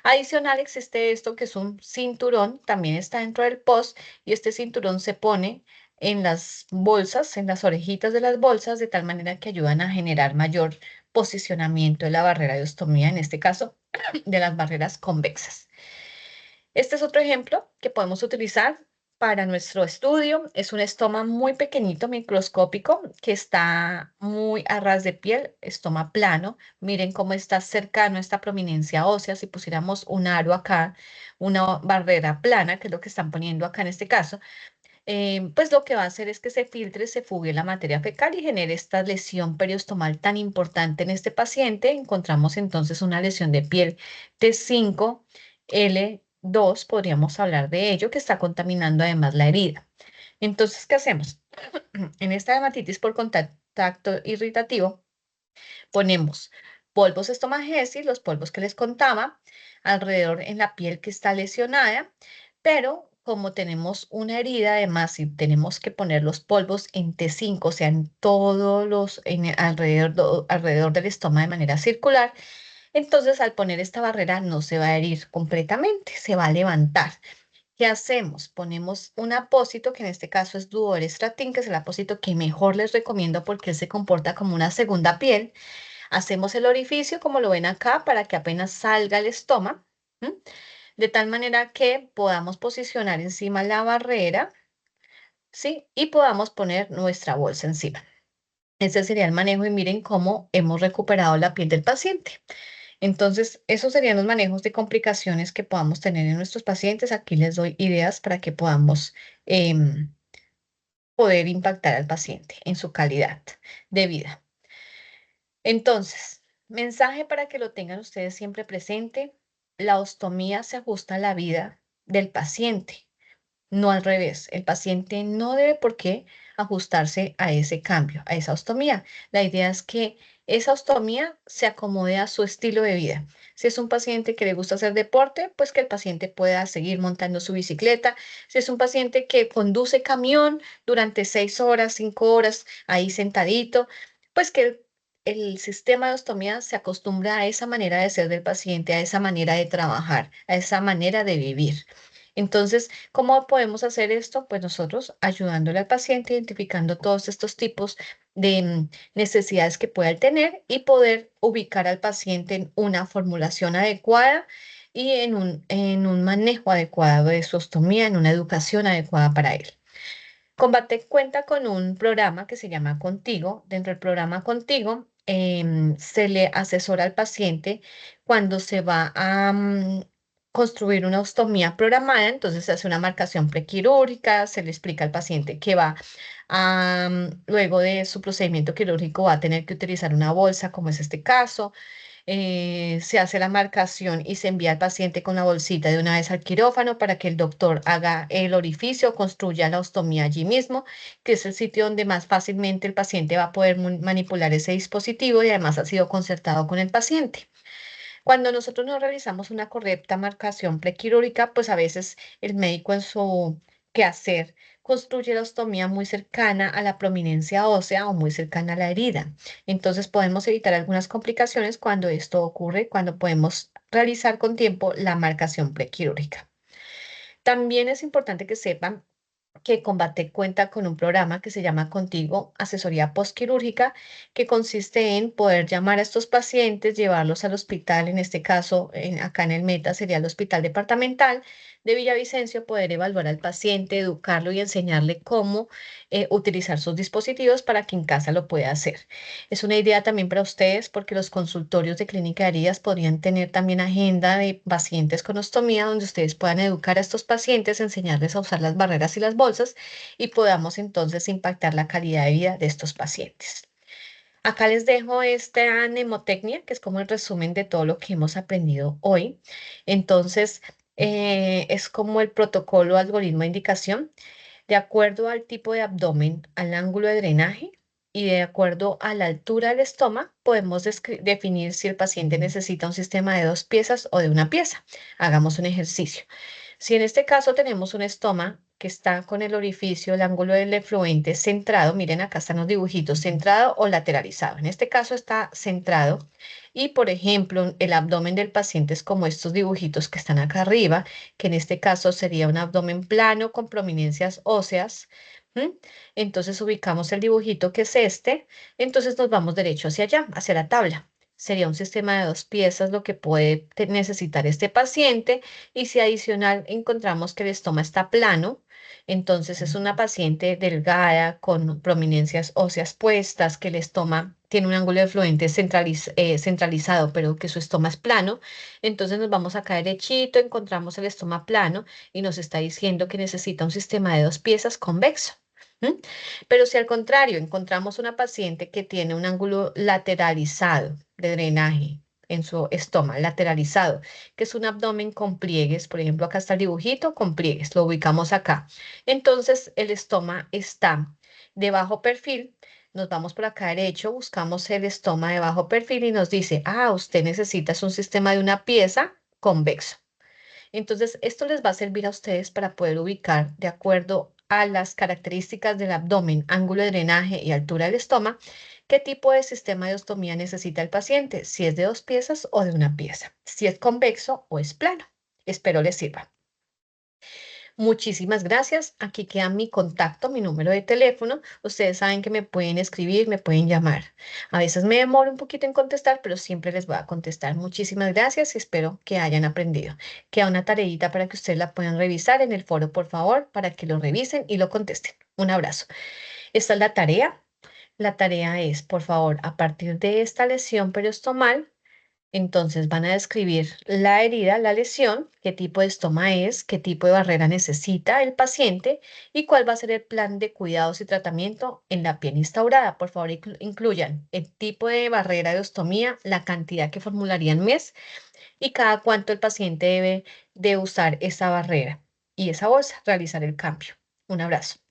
Adicional existe esto que es un cinturón, también está dentro del post y este cinturón se pone en las bolsas, en las orejitas de las bolsas, de tal manera que ayudan a generar mayor posicionamiento de la barrera de ostomía, en este caso de las barreras convexas. Este es otro ejemplo que podemos utilizar para nuestro estudio. Es un estoma muy pequeñito, microscópico, que está muy a ras de piel, estoma plano. Miren cómo está cercano a esta prominencia ósea. Si pusiéramos un aro acá, una barrera plana, que es lo que están poniendo acá en este caso, pues lo que va a hacer es que se filtre, se fugue la materia fecal y genere esta lesión periostomal tan importante en este paciente. Encontramos entonces una lesión de piel T5L2, podríamos hablar de ello, que está contaminando además la herida. Entonces, ¿qué hacemos? En esta dermatitis por contacto irritativo, ponemos polvos estomagesis, los polvos que les contaba, alrededor en la piel que está lesionada, pero como tenemos una herida, además, y tenemos que poner los polvos en T5, o sea, en todos los, alrededor del estómago de manera circular, entonces al poner esta barrera no se va a herir completamente, se va a levantar. ¿Qué hacemos? Ponemos un apósito, que en este caso es Duodestratin, que es el apósito que mejor les recomiendo porque él se comporta como una segunda piel. Hacemos el orificio, como lo ven acá, para que apenas salga el estómago, ¿m? De tal manera que podamos posicionar encima la barrera, ¿sí? Y podamos poner nuestra bolsa encima. Ese sería el manejo y miren cómo hemos recuperado la piel del paciente. Entonces, esos serían los manejos de complicaciones que podamos tener en nuestros pacientes. Aquí les doy ideas para que podamos poder impactar al paciente en su calidad de vida. Entonces, mensaje para que lo tengan ustedes siempre presente: la ostomía se ajusta a la vida del paciente, no al revés. El paciente no debe por qué ajustarse a ese cambio, a esa ostomía. La idea es que esa ostomía se acomode a su estilo de vida. Si es un paciente que le gusta hacer deporte, pues que el paciente pueda seguir montando su bicicleta. Si es un paciente que conduce camión durante 6 horas, 5 horas, ahí sentadito, pues que el sistema de ostomía se acostumbra a esa manera de ser del paciente, a esa manera de trabajar, a esa manera de vivir. Entonces, ¿cómo podemos hacer esto? Pues nosotros ayudándole al paciente, identificando todos estos tipos de necesidades que pueda él tener y poder ubicar al paciente en una formulación adecuada y en un manejo adecuado de su ostomía, en una educación adecuada para él. Combate cuenta con un programa que se llama Contigo. Dentro del programa Contigo se le asesora al paciente cuando se va a construir una ostomía programada. Entonces se hace una marcación prequirúrgica, se le explica al paciente que va a, luego de su procedimiento quirúrgico, va a tener que utilizar una bolsa, como es este caso. Se hace la marcación y se envía al paciente con la bolsita de una vez al quirófano para que el doctor haga el orificio, construya la ostomía allí mismo, que es el sitio donde más fácilmente el paciente va a poder manipular ese dispositivo y además ha sido concertado con el paciente. Cuando nosotros no realizamos una correcta marcación prequirúrgica, pues a veces el médico en su quehacer construye la ostomía muy cercana a la prominencia ósea o muy cercana a la herida. Entonces podemos evitar algunas complicaciones cuando esto ocurre, cuando podemos realizar con tiempo la marcación prequirúrgica. También es importante que sepan que Combate cuenta con un programa que se llama Contigo Asesoría Postquirúrgica, que consiste en poder llamar a estos pacientes, llevarlos al hospital, en este caso, acá en el Meta sería el Hospital Departamental de Villavicencio, poder evaluar al paciente, educarlo y enseñarle cómo utilizar sus dispositivos para que en casa lo pueda hacer. Es una idea también para ustedes porque los consultorios de clínica de heridas podrían tener también agenda de pacientes con ostomía donde ustedes puedan educar a estos pacientes, enseñarles a usar las barreras y las bolsas y podamos entonces impactar la calidad de vida de estos pacientes. Acá les dejo esta mnemotecnia, que es como el resumen de todo lo que hemos aprendido hoy. Entonces, es como el protocolo algoritmo de indicación. De acuerdo al tipo de abdomen, al ángulo de drenaje y de acuerdo a la altura del estómago, podemos definir si el paciente necesita un sistema de 2 piezas o de una pieza. Hagamos un ejercicio. Si en este caso tenemos un estómago que está con el orificio, el ángulo del efluente centrado, miren acá están los dibujitos, centrado o lateralizado. En este caso está centrado y, por ejemplo, el abdomen del paciente es como estos dibujitos que están acá arriba, que en este caso sería un abdomen plano con prominencias óseas. ¿M? Entonces ubicamos el dibujito que es este, entonces nos vamos derecho hacia allá, hacia la tabla. Sería un sistema de dos piezas lo que puede necesitar este paciente y si adicional encontramos que el estoma está plano, entonces es una paciente delgada con prominencias óseas puestas, que el estoma tiene un ángulo de fluente centralizado, pero que su estoma es plano, entonces nos vamos acá derechito, encontramos el estoma plano y nos está diciendo que necesita un sistema de dos piezas convexo. ¿M? Pero si al contrario encontramos una paciente que tiene un ángulo lateralizado de drenaje en su estoma, lateralizado, que es un abdomen con pliegues, por ejemplo, acá está el dibujito con pliegues, lo ubicamos acá. Entonces el estoma está de bajo perfil, nos vamos por acá derecho, buscamos el estoma de bajo perfil y nos dice, ah, usted necesita es un sistema de una pieza convexo. Entonces, esto les va a servir a ustedes para poder ubicar de acuerdo a las características del abdomen, ángulo de drenaje y altura del estómago, qué tipo de sistema de ostomía necesita el paciente, si es de dos piezas o de una pieza, si es convexo o es plano. Espero les sirva. Muchísimas gracias. Aquí queda mi contacto, mi número de teléfono. Ustedes saben que me pueden escribir, me pueden llamar. A veces me demoro un poquito en contestar, pero siempre les voy a contestar. Muchísimas gracias y espero que hayan aprendido. Queda una tareita para que ustedes la puedan revisar en el foro, por favor, para que lo revisen y lo contesten. Un abrazo. Esta es la tarea. La tarea es, por favor, a partir de esta lesión periostomal, entonces van a describir la herida, la lesión, qué tipo de estoma es, qué tipo de barrera necesita el paciente y cuál va a ser el plan de cuidados y tratamiento en la piel instaurada. Por favor, incluyan el tipo de barrera de ostomía, la cantidad que formularían mes y cada cuánto el paciente debe de usar esa barrera y esa bolsa, realizar el cambio. Un abrazo.